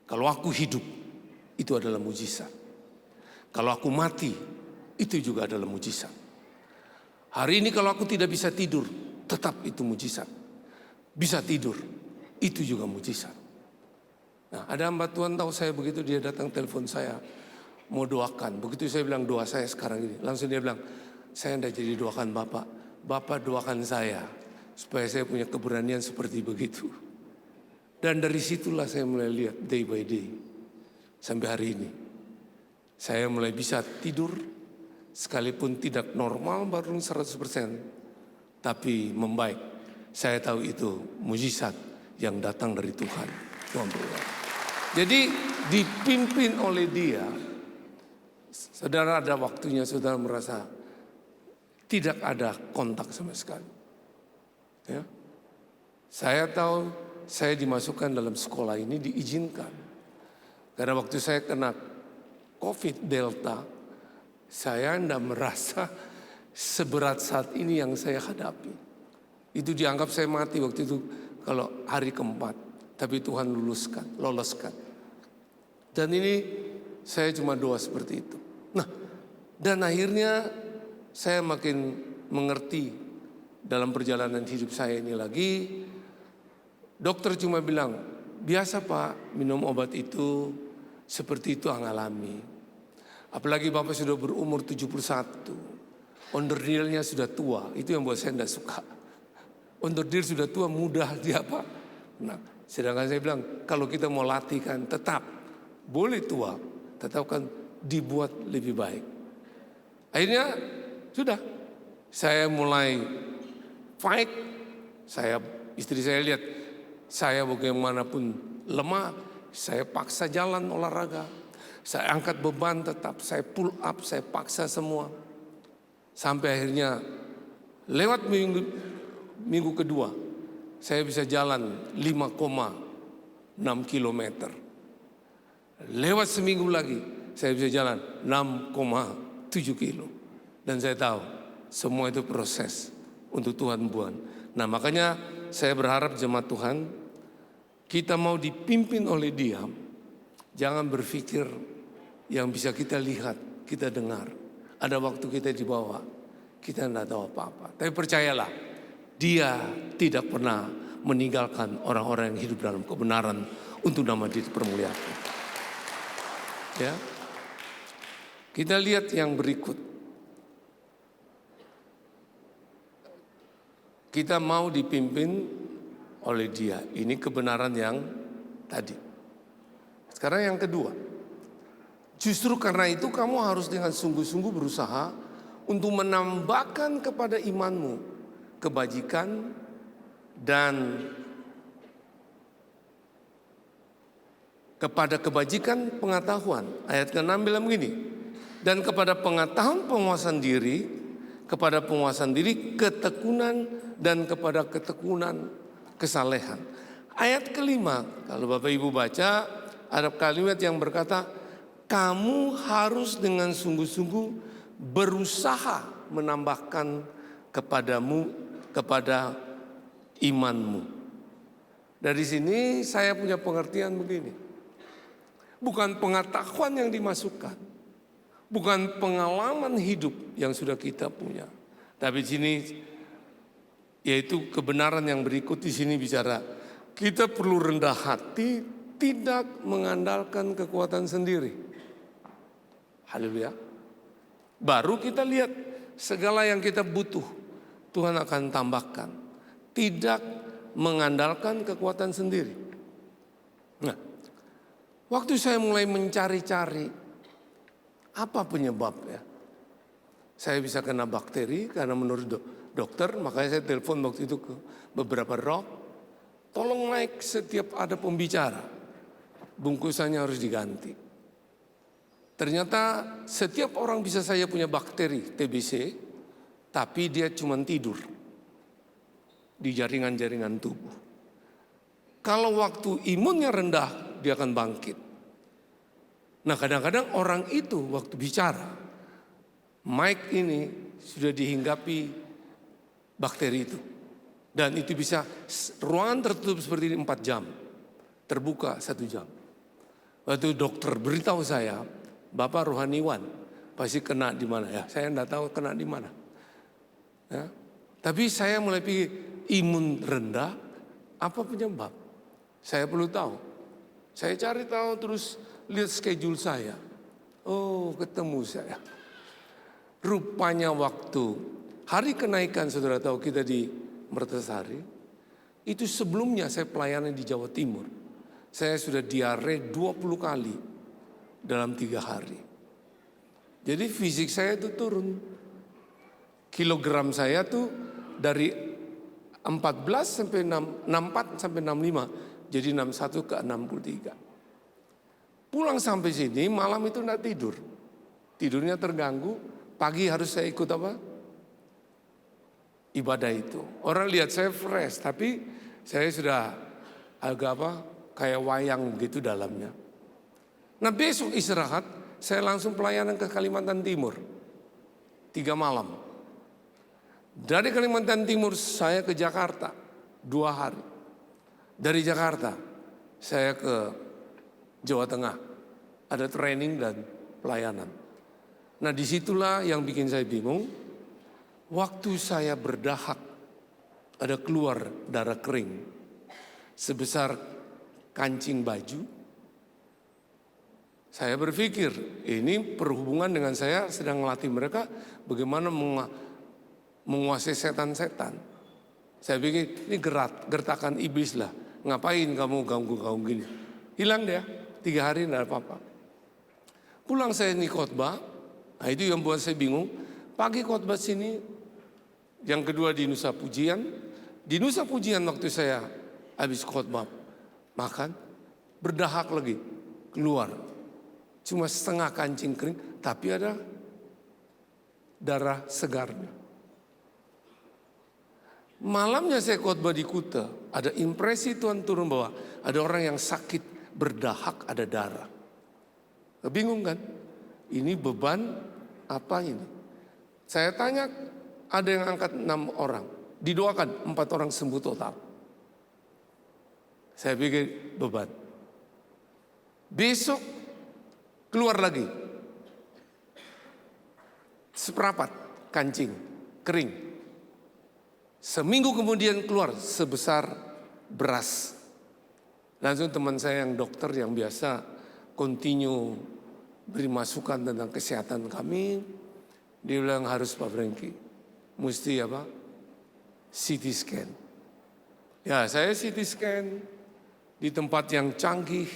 Kalau aku hidup, itu adalah mujizat. Kalau aku mati, itu juga adalah mujizat. Hari ini kalau aku tidak bisa tidur, tetap itu mujizat. Bisa tidur, itu juga mujizat. Nah, ada hamba Tuhan tahu saya begitu, dia datang telepon saya, mau doakan. Begitu saya bilang doa saya sekarang ini, langsung dia bilang, saya tidak jadi doakan Bapak. Bapak doakan saya, supaya saya punya keberanian seperti begitu. Dan dari situlah saya mulai lihat day by day, sampai hari ini. Saya mulai bisa tidur, sekalipun tidak normal baru 100%. Tapi membaik. Saya tahu itu mujizat yang datang dari Tuhan. Jadi dipimpin oleh Dia. Saudara ada waktunya saudara merasa tidak ada kontak sama sekali. Ya. Saya tahu saya dimasukkan dalam sekolah ini diizinkan. Karena waktu saya kena COVID Delta, saya tidak merasa seberat saat ini yang saya hadapi. Itu dianggap saya mati waktu itu kalau hari keempat. Tapi Tuhan loloskan. Dan ini saya cuma doa seperti itu. Nah, dan akhirnya saya makin mengerti dalam perjalanan hidup saya ini lagi. Dokter cuma bilang, biasa Pak minum obat itu seperti itu alami. Apalagi Bapak sudah berumur 71. Onderdilnya sudah tua, itu yang buat saya tidak suka. Onderdil sudah tua, mudah dia apa? Nah, sedangkan saya bilang, kalau kita mau latih kan tetap boleh tua, tetap kan dibuat lebih baik. Akhirnya sudah, saya mulai fight. Istri saya lihat, saya bagaimanapun lemah, saya paksa jalan olahraga. Saya angkat beban tetap, saya pull up, saya paksa semua. Sampai akhirnya lewat minggu kedua, saya bisa jalan 5,6 kilometer. Lewat seminggu lagi, saya bisa jalan 6,7 kilo. Dan saya tahu, semua itu proses untuk Tuhan buat. Nah makanya saya berharap jemaat Tuhan, kita mau dipimpin oleh Dia, jangan berpikir yang bisa kita lihat, kita dengar. Ada waktu kita dibawa, kita tidak tahu apa-apa. Tapi percayalah, Dia tidak pernah meninggalkan orang-orang yang hidup dalam kebenaran untuk nama Dia dipermuliakan. Ya, kita lihat yang berikut. Kita mau dipimpin oleh Dia. Ini kebenaran yang tadi. Sekarang yang kedua. Justru karena itu kamu harus dengan sungguh-sungguh berusaha untuk menambahkan kepada imanmu kebajikan dan kepada kebajikan pengetahuan. Ayat ke-6 bilang begini. Dan kepada pengetahuan penguasaan diri, kepada penguasaan diri ketekunan, dan kepada ketekunan kesalehan. Ayat kelima, kalau Bapak Ibu baca, ada kalimat yang berkata, kamu harus dengan sungguh-sungguh berusaha menambahkan kepadamu, kepada imanmu. Dari sini saya punya pengertian begini. Bukan pengetahuan yang dimasukkan. Bukan pengalaman hidup yang sudah kita punya. Tapi di sini yaitu kebenaran yang berikut di sini bicara. Kita perlu rendah hati, tidak mengandalkan kekuatan sendiri. Haleluya. Baru kita lihat segala yang kita butuh Tuhan akan tambahkan. Tidak mengandalkan kekuatan sendiri. Nah, waktu saya mulai mencari-cari apa penyebabnya. Saya bisa kena bakteri karena menurut dokter, makanya saya telepon waktu itu ke beberapa dok. Tolong naik setiap ada pembicara. Bungkusannya harus diganti. Ternyata setiap orang bisa saya punya bakteri TBC, tapi dia cuma tidur di jaringan-jaringan tubuh. Kalau waktu imunnya rendah, dia akan bangkit. Nah kadang-kadang orang itu waktu bicara, mic ini sudah dihinggapi bakteri itu. Dan itu bisa ruangan tertutup seperti ini 4 jam, terbuka 1 jam. Waktu dokter beritahu saya, Bapak rohaniwan, pasti kena di mana ya? Saya enggak tahu kena di mana. Ya. Tapi saya mulai pikir imun rendah, apa penyebab? Saya perlu tahu. Saya cari tahu terus lihat schedule saya. Oh, ketemu saya. Rupanya waktu hari kenaikan saudara tahu kita di Mertasari, itu sebelumnya saya pelayanan di Jawa Timur. Saya sudah diare 20 kali. Dalam 3 hari. Jadi fisik saya itu turun. Kilogram saya tuh dari 14 sampai 64 sampai 65. Jadi 61 ke 63. Pulang sampai sini malam itu enggak tidur. Tidurnya terganggu. Pagi harus saya ikut apa? Ibadah itu. Orang lihat saya fresh. Tapi saya sudah agak apa? Kayak wayang begitu dalamnya. Nah besok istirahat, saya langsung pelayanan ke Kalimantan Timur. 3 malam. Dari Kalimantan Timur saya ke Jakarta 2 hari. Dari Jakarta saya ke Jawa Tengah. Ada training dan pelayanan. Nah disitulah yang bikin saya bingung. Waktu saya berdahak, ada keluar darah kering. Sebesar kancing baju. Saya berpikir ini berhubungan dengan saya sedang melatih mereka bagaimana menguasai setan-setan. Saya pikir ini gertakan iblis lah. Ngapain kamu ganggu-ganggu gini. Hilang dia, 3 hari tidak apa-apa. Pulang saya ini khotbah, nah itu yang buat saya bingung. Pagi khotbah sini, yang kedua di Nusa Pujian. Di Nusa Pujian waktu saya habis khotbah, makan, berdahak lagi, keluar. Cuma setengah kancing kering, tapi ada darah segarnya. Malamnya saya khotbah di Kuta, ada impresi Tuhan turun bahwa ada orang yang sakit, berdahak, ada darah. Bingung kan? Ini beban apa ini? Saya tanya, ada yang angkat 6 orang, didoakan 4 orang sembuh total. Saya pikir beban. Besok keluar lagi seperapat kancing, kering. Seminggu kemudian keluar sebesar beras. Langsung teman saya yang dokter yang biasa continue beri masukan tentang kesehatan kami, dia bilang harus Pak Franky, mesti apa? CT scan. Ya saya CT scan di tempat yang canggih,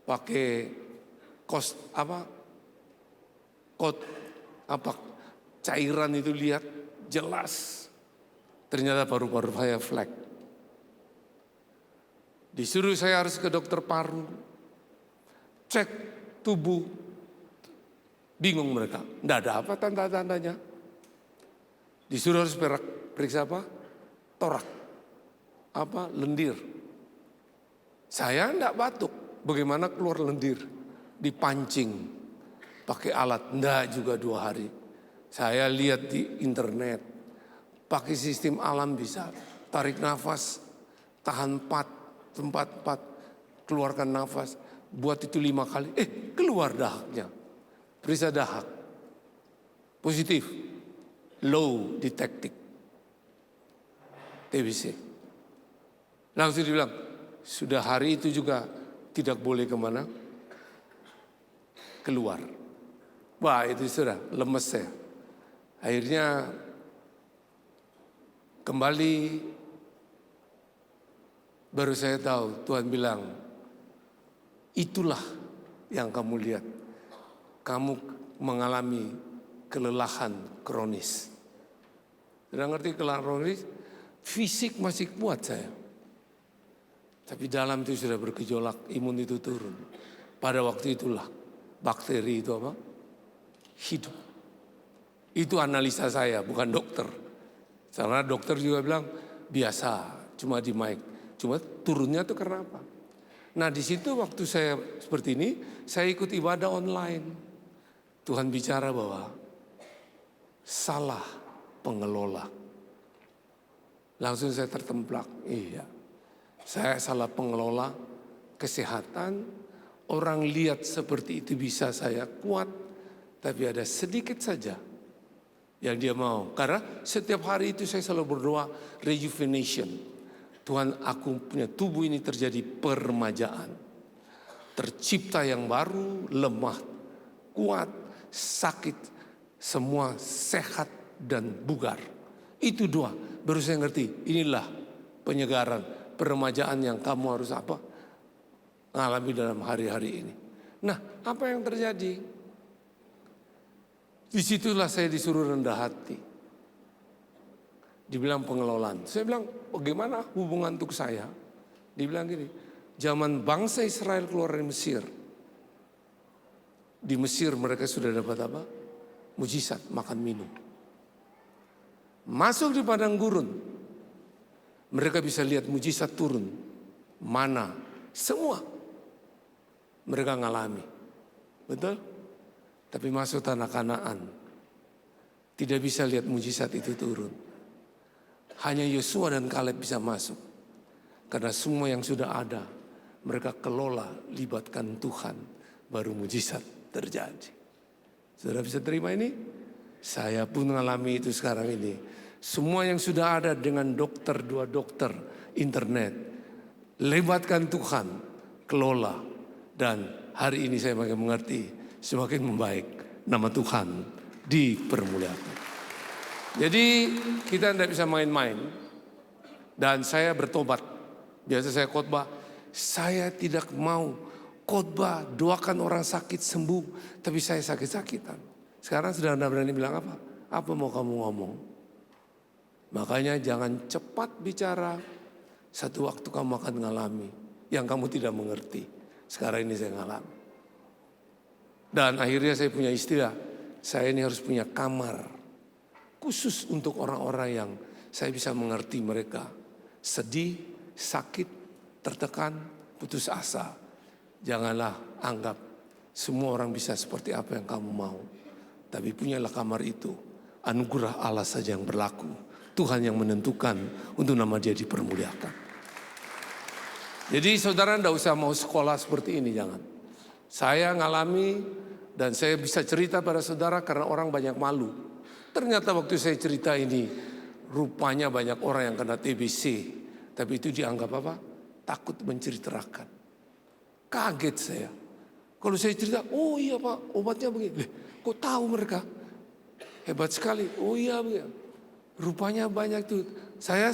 pakai cairan itu lihat jelas. Ternyata paru-paru saya flek. Disuruh saya harus ke dokter paru, cek tubuh, bingung mereka, enggak ada apa tanda-tandanya. Disuruh harus periksa apa? Torak, lendir. Saya enggak batuk, bagaimana keluar lendir? Dipancing, pakai alat, enggak juga 2 hari. Saya lihat di internet, pakai sistem alam bisa, tarik nafas, tahan 4, keluarkan nafas, buat itu 5 kali, keluar dahaknya. Periksa dahak, positif, low detected, TBC. Langsung dibilang, sudah hari itu juga tidak boleh kemana, keluar. Wah itu sudah lemes saya. Akhirnya kembali, baru saya tahu Tuhan bilang, itulah yang kamu lihat. Kamu mengalami kelelahan kronis. Sudah ngerti kelelahan kronis? Fisik masih kuat saya. Tapi dalam itu sudah bergejolak, imun itu turun. Pada waktu itulah bakteri itu apa? Hidup. Itu analisa saya, bukan dokter. Karena dokter juga bilang biasa, cuma di mic. Cuma turunnya itu karena apa? Nah di situ waktu saya seperti ini, saya ikut ibadah online. Tuhan bicara bahwa salah pengelola. Langsung saya tertemplak, iya. Saya salah pengelola kesehatan. Orang lihat seperti itu bisa saya kuat, tapi ada sedikit saja yang dia mau. Karena setiap hari itu saya selalu berdoa rejuvenation. Tuhan, aku punya tubuh ini terjadi peremajaan. Tercipta yang baru, lemah, kuat, sakit, semua sehat dan bugar. Itu doa, baru saya ngerti. Inilah penyegaran, peremajaan yang kamu harus alami dalam hari-hari ini. Nah, apa yang terjadi? Disitulah saya disuruh rendah hati. Dibilang pengelolaan. Saya bilang, bagaimana hubungan untuk saya? Dibilang gini, zaman bangsa Israel keluar dari Mesir. Di Mesir mereka sudah dapat apa? Mujizat, makan minum. Masuk di padang gurun. Mereka bisa lihat mujizat turun. Mana? Semua. Mereka ngalami. Betul? Tapi masuk tanah Kanaan, tidak bisa lihat mujizat itu turun. Hanya Yosua dan Kaleb bisa masuk. Karena semua yang sudah ada, mereka kelola, libatkan Tuhan, baru mujizat terjadi. Saudara bisa terima ini? Saya pun mengalami itu sekarang ini. Semua yang sudah ada dengan dokter, 2 dokter, internet, libatkan Tuhan, kelola. Dan hari ini saya makin mengerti, semakin membaik, nama Tuhan dipermuliakan. Jadi kita tidak bisa main-main. Dan saya bertobat. Biasa saya khotbah, saya tidak mau khotbah doakan orang sakit sembuh, tapi saya sakit-sakitan. Sekarang sudah tidak berani bilang apa? Apa mau kamu ngomong? Makanya jangan cepat bicara. Satu waktu kamu akan mengalami yang kamu tidak mengerti. Sekarang ini saya ngalami. Dan akhirnya saya punya istilah, saya ini harus punya kamar khusus untuk orang-orang yang saya bisa mengerti mereka. Sedih, sakit, tertekan, putus asa. Janganlah anggap semua orang bisa seperti apa yang kamu mau. Tapi punyalah kamar itu, anugerah Allah saja yang berlaku. Tuhan yang menentukan untuk nama Dia dipermuliakan. Jadi saudara tidak usah mau sekolah seperti ini, jangan. Saya ngalami Dan saya bisa cerita pada saudara karena orang banyak malu. Ternyata waktu saya cerita ini, rupanya banyak orang yang kena TBC. Tapi itu dianggap apa? Takut menceritakan. Kaget saya. Kalau saya cerita, oh iya Pak, obatnya begini. Kok tahu mereka? Hebat sekali. Oh iya, begini. Rupanya banyak tuh. Saya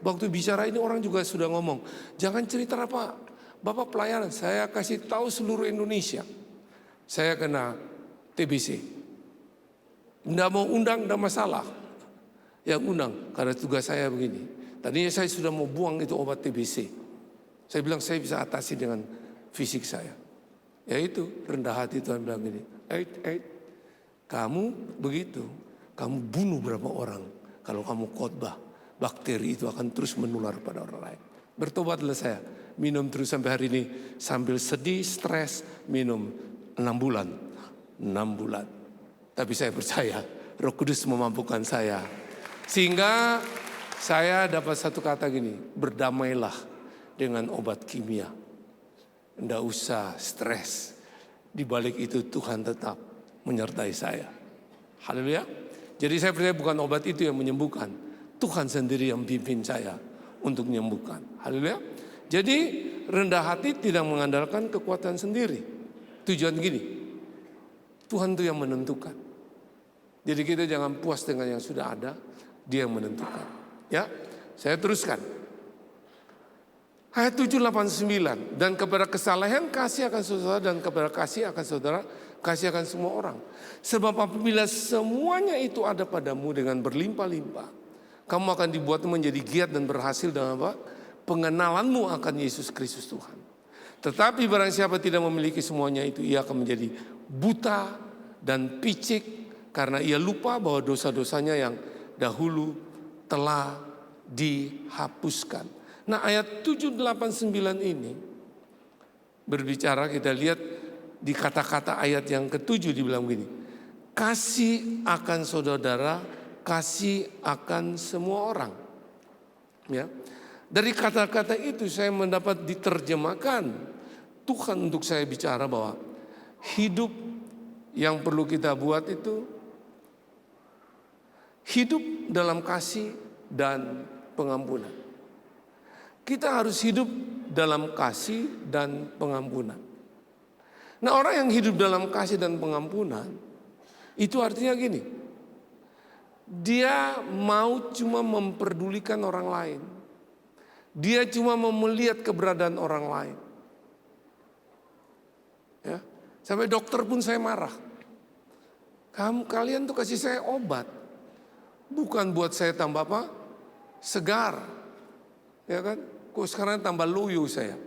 waktu bicara ini orang juga sudah ngomong, jangan cerita Pak. Bapak pelayanan, saya kasih tahu seluruh Indonesia. Saya kena TBC. Nggak mau undang, nggak masalah. Yang undang, karena tugas saya begini. Tadinya saya sudah mau buang itu obat TBC. Saya bilang saya bisa atasi dengan fisik saya. Yaitu rendah hati Tuhan bilang gini, kamu begitu, kamu bunuh berapa orang. Kalau kamu khotbah, bakteri itu akan terus menular pada orang lain. Bertobatlah saya, minum terus sampai hari ini. Sambil sedih, stres, minum 6 bulan. 6 bulan. Tapi saya percaya Roh Kudus memampukan saya. Sehingga saya dapat satu kata gini, berdamailah dengan obat kimia. Nggak usah stres. Di balik itu Tuhan tetap menyertai saya. Haleluya. Jadi saya percaya bukan obat itu yang menyembuhkan. Tuhan sendiri yang pimpin saya untuk menyembuhkan. Haleluya. Jadi rendah hati tidak mengandalkan kekuatan sendiri. Tujuan gini, Tuhan itu yang menentukan. Jadi kita jangan puas dengan yang sudah ada, Dia yang menentukan. Ya, saya teruskan. Ayat 7:8-9, dan kepada kesalahan kasih akan saudara, dan kepada kasih akan saudara, kasih akan semua orang. Sebab apabila semuanya itu ada padamu dengan berlimpah-limpah, kamu akan dibuat menjadi giat dan berhasil dalam apa? Pengenalanmu akan Yesus Kristus Tuhan. Tetapi barang siapa tidak memiliki semuanya itu, ia akan menjadi buta dan picik karena ia lupa bahwa dosa-dosanya yang dahulu telah dihapuskan. Nah ayat 7, 8, 9 ini berbicara, kita lihat di kata-kata ayat yang ke-7 dibilang begini. Kasih akan saudara, kasih akan semua orang. Ya. Dari kata-kata itu saya mendapat diterjemahkan Tuhan untuk saya bicara bahwa hidup yang perlu kita buat itu hidup dalam kasih dan pengampunan. Kita harus hidup dalam kasih dan pengampunan. Nah orang yang hidup dalam kasih dan pengampunan itu artinya gini. Dia mau cuma memperdulikan orang lain. Dia cuma mau melihat keberadaan orang lain. Ya, sampai dokter pun saya marah. Kalian tuh kasih saya obat. Bukan buat saya tambah apa? Segar. Ya kan? Kok sekarang tambah loyo saya.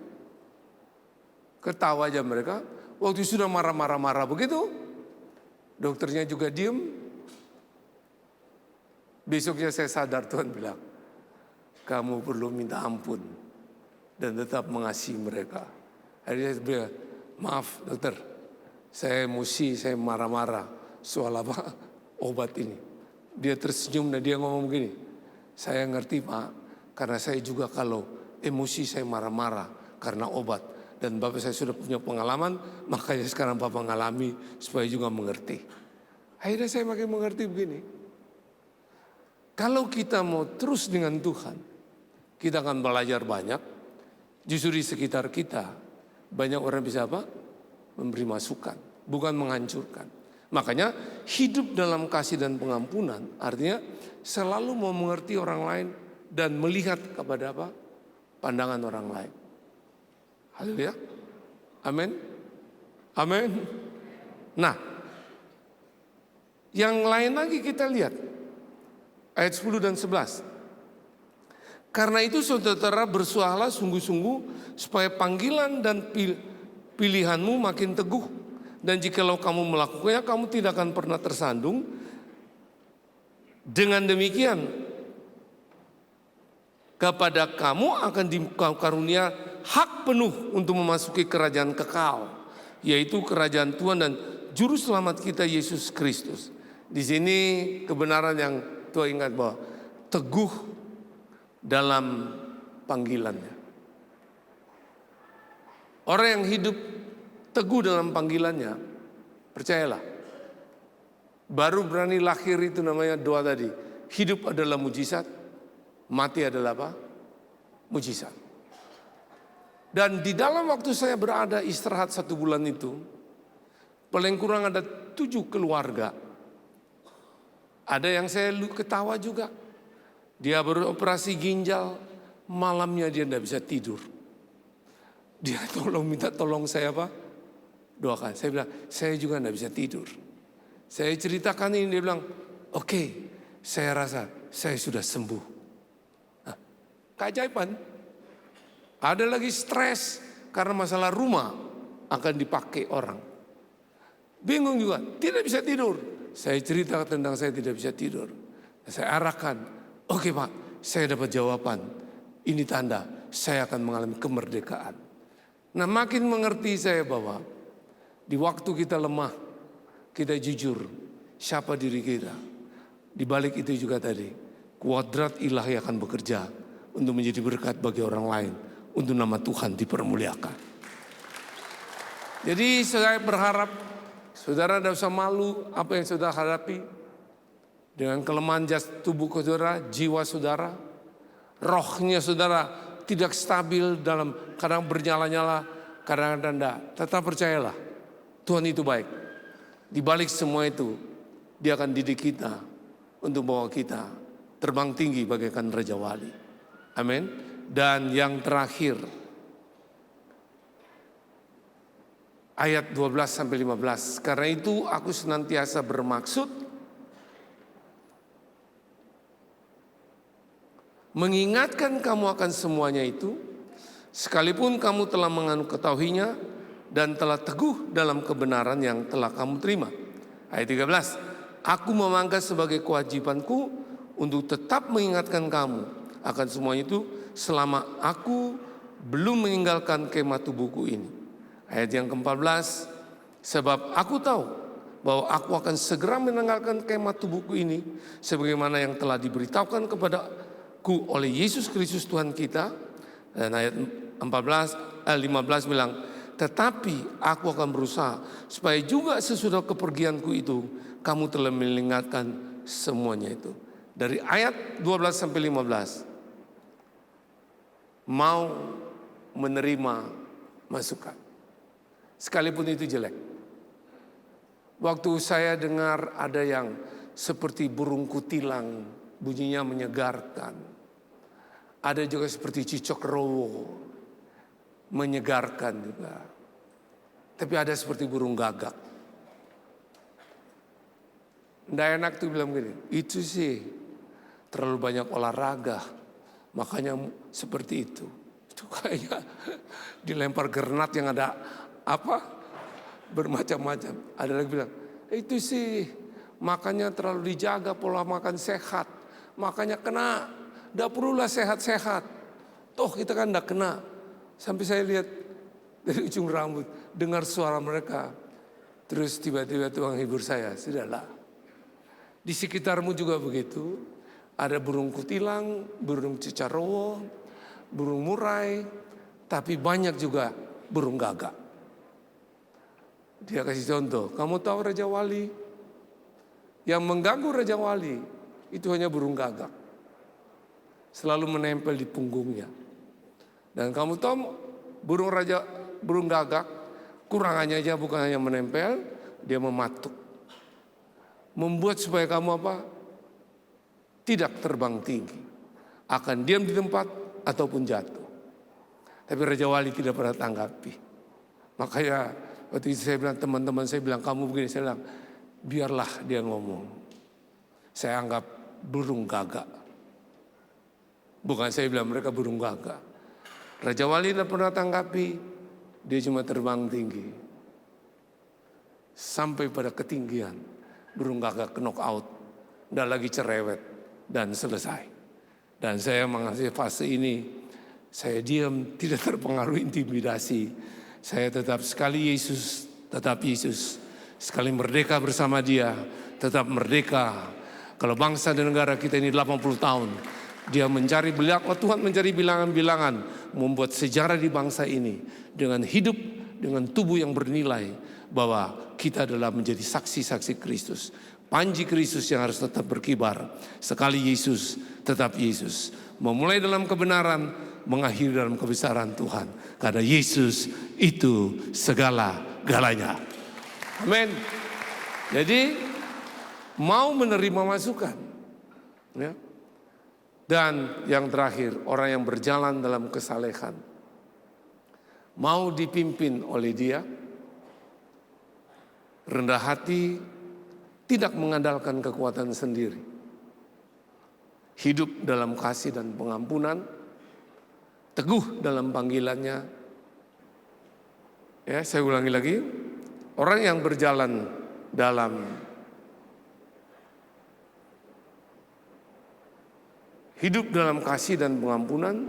Ketawa aja mereka. Waktu sudah marah-marah begitu. Dokternya juga diem. Besoknya saya sadar Tuhan bilang, kamu perlu minta ampun dan tetap mengasihi mereka. Akhirnya saya bilang, maaf dokter, saya emosi, saya marah-marah soal apa? Obat ini. Dia tersenyum dan dia ngomong begini, saya ngerti Pak, karena saya juga kalau emosi saya marah-marah karena obat. Dan Bapak saya sudah punya pengalaman, makanya sekarang Bapak mengalami supaya juga mengerti. Akhirnya saya makin mengerti begini. Kalau kita mau terus dengan Tuhan, kita akan belajar banyak. Justru di sekitar kita, banyak orang bisa apa? Memberi masukan, bukan menghancurkan. Makanya hidup dalam kasih dan pengampunan, artinya selalu mau mengerti orang lain dan melihat kepada apa? Pandangan orang lain. Haleluya. Amin. Amin. Nah, yang lain lagi kita lihat. Ayat 10 dan 11. Karena itu saudara bersuahlah sungguh-sungguh supaya panggilan dan pilihanmu makin teguh. Dan jikalau kamu melakukannya, kamu tidak akan pernah tersandung. Dengan demikian, kepada kamu akan dikarunia hak penuh untuk memasuki kerajaan kekal, yaitu kerajaan Tuhan dan Juru Selamat kita Yesus Kristus. Di sini kebenaran yang Tuhan ingat bahwa teguh dalam panggilannya. Orang yang hidup teguh dalam panggilannya Percayalah. Baru berani lahir itu namanya doa tadi. Hidup adalah mujizat, mati adalah apa? Mujizat. Dan di dalam waktu saya berada istirahat 1 bulan itu, paling kurang ada 7 keluarga. Ada yang saya ketawa juga. Dia beroperasi ginjal, malamnya dia tidak bisa tidur. Dia minta tolong saya apa? Doakan. Saya bilang, saya juga tidak bisa tidur. Saya ceritakan ini, dia bilang, oke, saya rasa saya sudah sembuh. Nah, keajaiban. Ada lagi stres karena masalah rumah akan dipakai orang. Bingung juga, tidak bisa tidur. Saya cerita tentang saya tidak bisa tidur. Saya arahkan, oke Pak, saya dapat jawaban. Ini tanda saya akan mengalami kemerdekaan. Nah, makin mengerti saya bahwa di waktu kita lemah, kita jujur, siapa diri kita. Di balik itu juga tadi, kuadrat ilahi akan bekerja untuk menjadi berkat bagi orang lain, untuk nama Tuhan dipermuliakan. Jadi saya berharap saudara tidak usah malu apa yang saudara hadapi. Dengan kelemahan tubuh saudara, jiwa saudara, rohnya saudara tidak stabil, dalam kadang bernyala-nyala, kadang-kadang tidak. Tetap percayalah, Tuhan itu baik. Di balik semua itu, Dia akan didik kita untuk bawa kita terbang tinggi bagaikan Raja Wali. Amin. Dan yang terakhir, ayat 12-15. Karena itu aku senantiasa bermaksud mengingatkan kamu akan semuanya itu, sekalipun kamu telah mengetahuinya dan telah teguh dalam kebenaran yang telah kamu terima. Ayat 13, aku memangkas sebagai kewajibanku untuk tetap mengingatkan kamu akan semuanya itu selama aku belum meninggalkan kemah tubuhku ini. Ayat yang ke-14, sebab aku tahu bahwa aku akan segera meninggalkan kemah tubuhku ini sebagaimana yang telah diberitahukan kepadaku oleh Yesus Kristus Tuhan kita. Dan ayat 15 bilang, tetapi aku akan berusaha supaya juga sesudah kepergianku itu kamu telah mengingatkan semuanya itu. Dari ayat 12-15 mau menerima masukan, sekalipun itu jelek. Waktu saya dengar ada yang seperti burung kutilang, bunyinya menyegarkan. Ada juga seperti cicak rowo, menyegarkan juga. Tapi ada seperti burung gagak. Nggak enak tuh bilang gini, itu sih terlalu banyak olahraga, makanya seperti itu. Itu kayaknya dilempar granat yang ada apa? Bermacam-macam. Ada lagi bilang, itu sih makanya terlalu dijaga pola makan sehat, makanya kena. Nggak perlulah sehat-sehat. Toh kita kan nggak kena. Sampai saya lihat dari ujung rambut, dengar suara mereka. Terus tiba-tiba Tuhan hibur saya, sudahlah. Di sekitarmu juga begitu. Ada burung kutilang, burung cicarowo, burung murai, tapi banyak juga burung gagak. Dia kasih contoh, kamu tahu Raja Wali? Yang mengganggu Raja Wali itu hanya burung gagak. Selalu menempel di punggungnya. Dan kamu tahu burung gagak, kurangannya aja bukan hanya menempel, dia mematuk. Membuat supaya kamu apa? Tidak terbang tinggi. Akan diam di tempat ataupun jatuh. Tapi Raja Wali tidak pernah tanggapi. Makanya waktu itu saya bilang, teman-teman saya bilang, kamu begini, saya bilang, biarlah dia ngomong. Saya anggap burung gagak. Bukan saya bilang mereka burung gagak. Raja Wali tidak pernah tanggapi, dia cuma terbang tinggi. Sampai pada ketinggian, burung gagak knock out, tidak lagi cerewet, dan selesai. Dan saya mengasih fase ini, saya diam, tidak terpengaruh intimidasi. Saya tetap sekali Yesus, tetap Yesus. Sekali merdeka bersama Dia, tetap merdeka. Kalau bangsa dan negara kita ini 80 tahun, Dia mencari Tuhan mencari bilangan-bilangan, membuat sejarah di bangsa ini dengan hidup dengan tubuh yang bernilai bahwa kita adalah menjadi saksi-saksi Kristus. Panji Kristus yang harus tetap berkibar. Sekali Yesus, tetap Yesus. Memulai dalam kebenaran, mengakhiri dalam kebesaran Tuhan. Karena Yesus itu segala-galanya. Amin. Jadi mau menerima masukan. Ya. Dan yang terakhir, orang yang berjalan dalam kesalehan. Mau dipimpin oleh Dia. Rendah hati, tidak mengandalkan kekuatan sendiri. Hidup dalam kasih dan pengampunan, teguh dalam panggilannya. Ya, saya ulangi lagi. Orang yang berjalan dalam hidup dalam kasih dan pengampunan,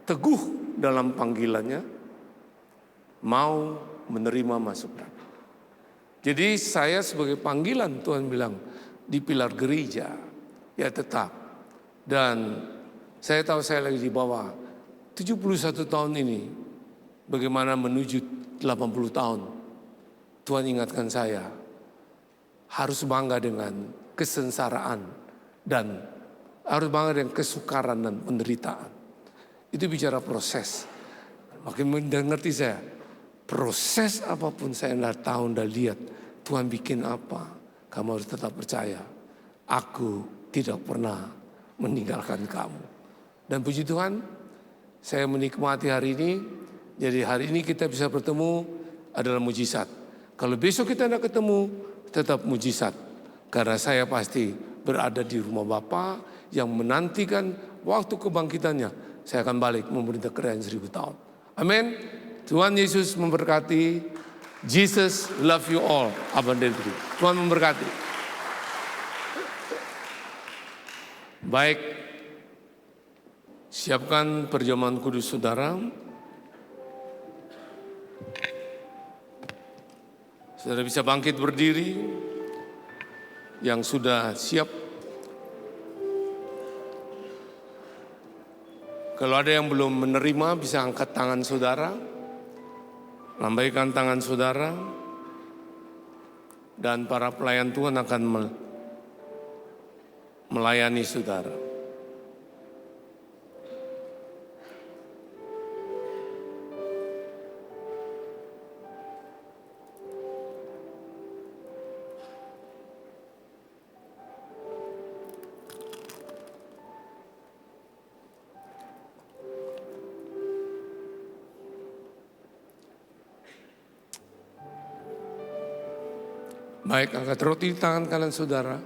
teguh dalam panggilannya, mau menerima masukan. Jadi saya sebagai panggilan Tuhan bilang di pilar gereja, ya tetap. Dan saya tahu saya lagi di bawah 71 tahun ini, bagaimana menuju 80 tahun. Tuhan ingatkan saya, harus bangga dengan kesengsaraan dan harus bangga dengan kesukaran dan penderitaan. Itu bicara proses. Makin mengerti saya, proses apapun saya tidak tahu, tidak lihat. Tuhan bikin apa, kamu harus tetap percaya. Aku tidak pernah meninggalkan kamu. Dan puji Tuhan, saya menikmati hari ini. Jadi hari ini kita bisa bertemu adalah mujizat. Kalau besok kita tidak ketemu, tetap mujizat. Karena saya pasti berada di rumah Bapa yang menantikan waktu kebangkitannya. Saya akan balik memerintah kerajaan 1000 tahun. Amin. Tuhan Yesus memberkati. Jesus love you all abundantly. Tuhan memberkati. Baik. Siapkan perjamuan kudus saudara. Saudara bisa bangkit berdiri. Yang sudah siap. Kalau ada yang belum menerima bisa angkat tangan saudara. Lambaikan tangan saudara. Dan para pelayan Tuhan akan melayani saudara. Baik, angkat roti di tangan kanan saudara.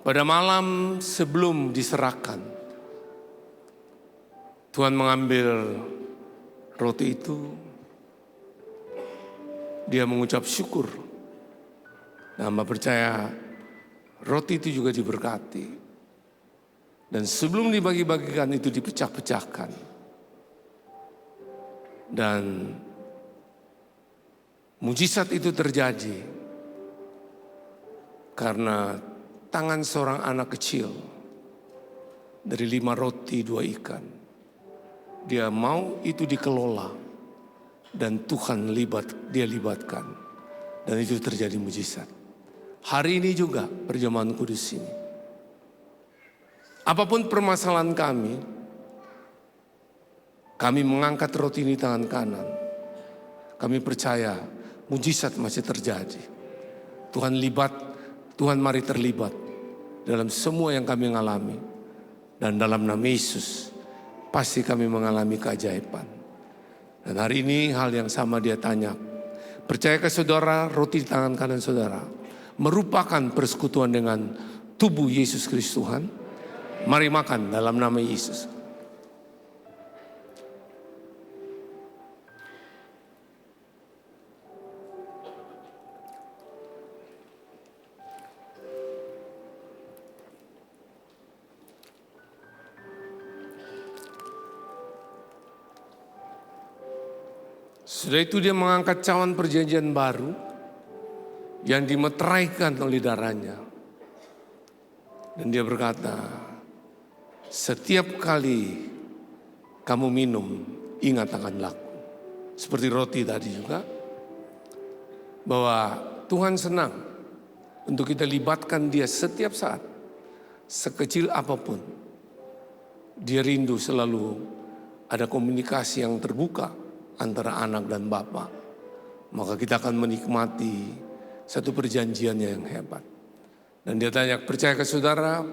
Pada malam sebelum diserahkan, Tuhan mengambil roti itu. Dia mengucap syukur. Dan hamba percaya roti itu juga diberkati. Dan sebelum dibagi-bagikan itu dipecah-pecahkan. Dan mujizat itu terjadi karena tangan seorang anak kecil dari 5 roti 2 ikan. Dia mau itu dikelola dan Tuhan dia libatkan. Dan itu terjadi mujizat. Hari ini juga perjamuan kudus ini. Apapun permasalahan kami mengangkat roti ini tangan kanan. Kami percaya mujizat masih terjadi. Tuhan mari terlibat dalam semua yang kami alami. Dan dalam nama Yesus pasti kami mengalami keajaiban. Dan hari ini hal yang sama dia tanya. Percaya ke saudara, roti di tangan kanan saudara merupakan persekutuan dengan tubuh Yesus Kristus Tuhan. Mari makan dalam nama Yesus. Setelah itu dia mengangkat cawan perjanjian baru yang dimeteraikan oleh darahnya. Dan dia berkata, setiap kali kamu minum, ingat akan aku. seperti roti tadi juga, bahwa Tuhan senang untuk kita libatkan Dia setiap saat, sekecil apapun. Dia rindu selalu ada komunikasi yang terbuka antara anak dan bapa. Maka kita akan menikmati satu perjanjiannya yang hebat. Dan dia tanya, percaya ke saudara,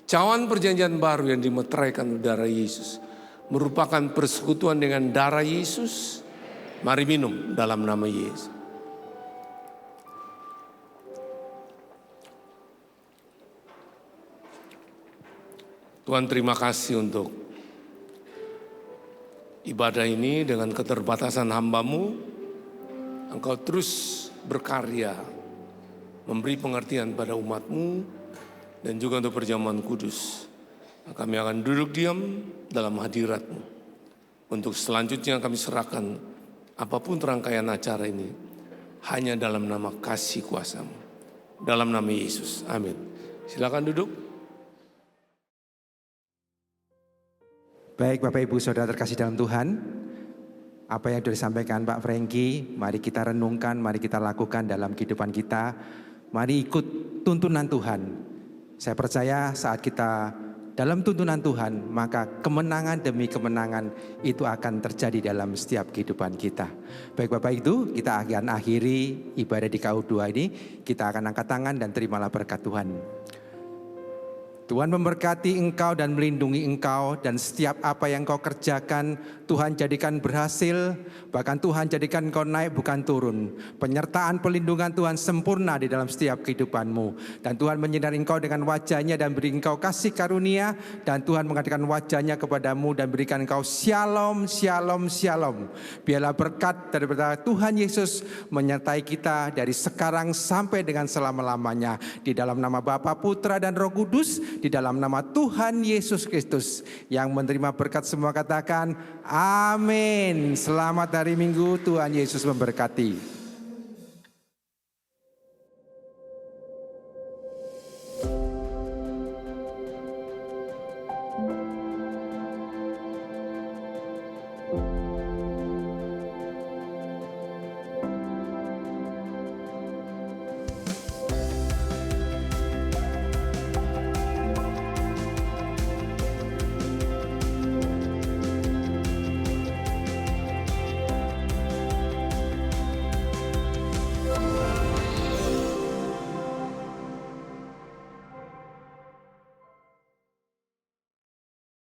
cawan perjanjian baru yang dimeteraikan darah Yesus merupakan persekutuan dengan darah Yesus. Mari minum dalam nama Yesus. Tuhan, terima kasih untuk ibadah ini. Dengan keterbatasan hamba-Mu, Engkau terus berkarya, memberi pengertian pada umat-Mu, dan juga untuk perjamuan kudus. Kami akan duduk diam dalam hadirat-Mu. Untuk selanjutnya kami serahkan apapun rangkaian acara ini, hanya dalam nama kasih kuasa-Mu. Dalam nama Yesus, amin. Silakan duduk. Baik Bapak Ibu Saudara terkasih dalam Tuhan, apa yang sudah disampaikan Pak Franky, mari kita renungkan, mari kita lakukan dalam kehidupan kita. Mari ikut tuntunan Tuhan. Saya percaya saat kita dalam tuntunan Tuhan, maka kemenangan demi kemenangan itu akan terjadi dalam setiap kehidupan kita. Baik Bapak itu, kita akan akhiri ibadah di KU2 ini. Kita akan angkat tangan dan terimalah berkat Tuhan. Tuhan memberkati engkau dan melindungi engkau, dan setiap apa yang kau kerjakan Tuhan jadikan berhasil, bahkan Tuhan jadikan engkau naik bukan turun. Penyertaan pelindungan Tuhan sempurna di dalam setiap kehidupanmu, dan Tuhan menyinari engkau dengan wajahnya dan beri engkau kasih karunia, dan Tuhan mengadakan wajahnya kepadamu dan berikan engkau shalom, shalom, shalom. Biarlah berkat daripada Tuhan Yesus menyertai kita dari sekarang sampai dengan selama-lamanya. Di dalam nama Bapa, Putra dan Roh Kudus, di dalam nama Tuhan Yesus Kristus. Yang menerima berkat semua katakan amin. Selamat hari Minggu, Tuhan Yesus memberkati.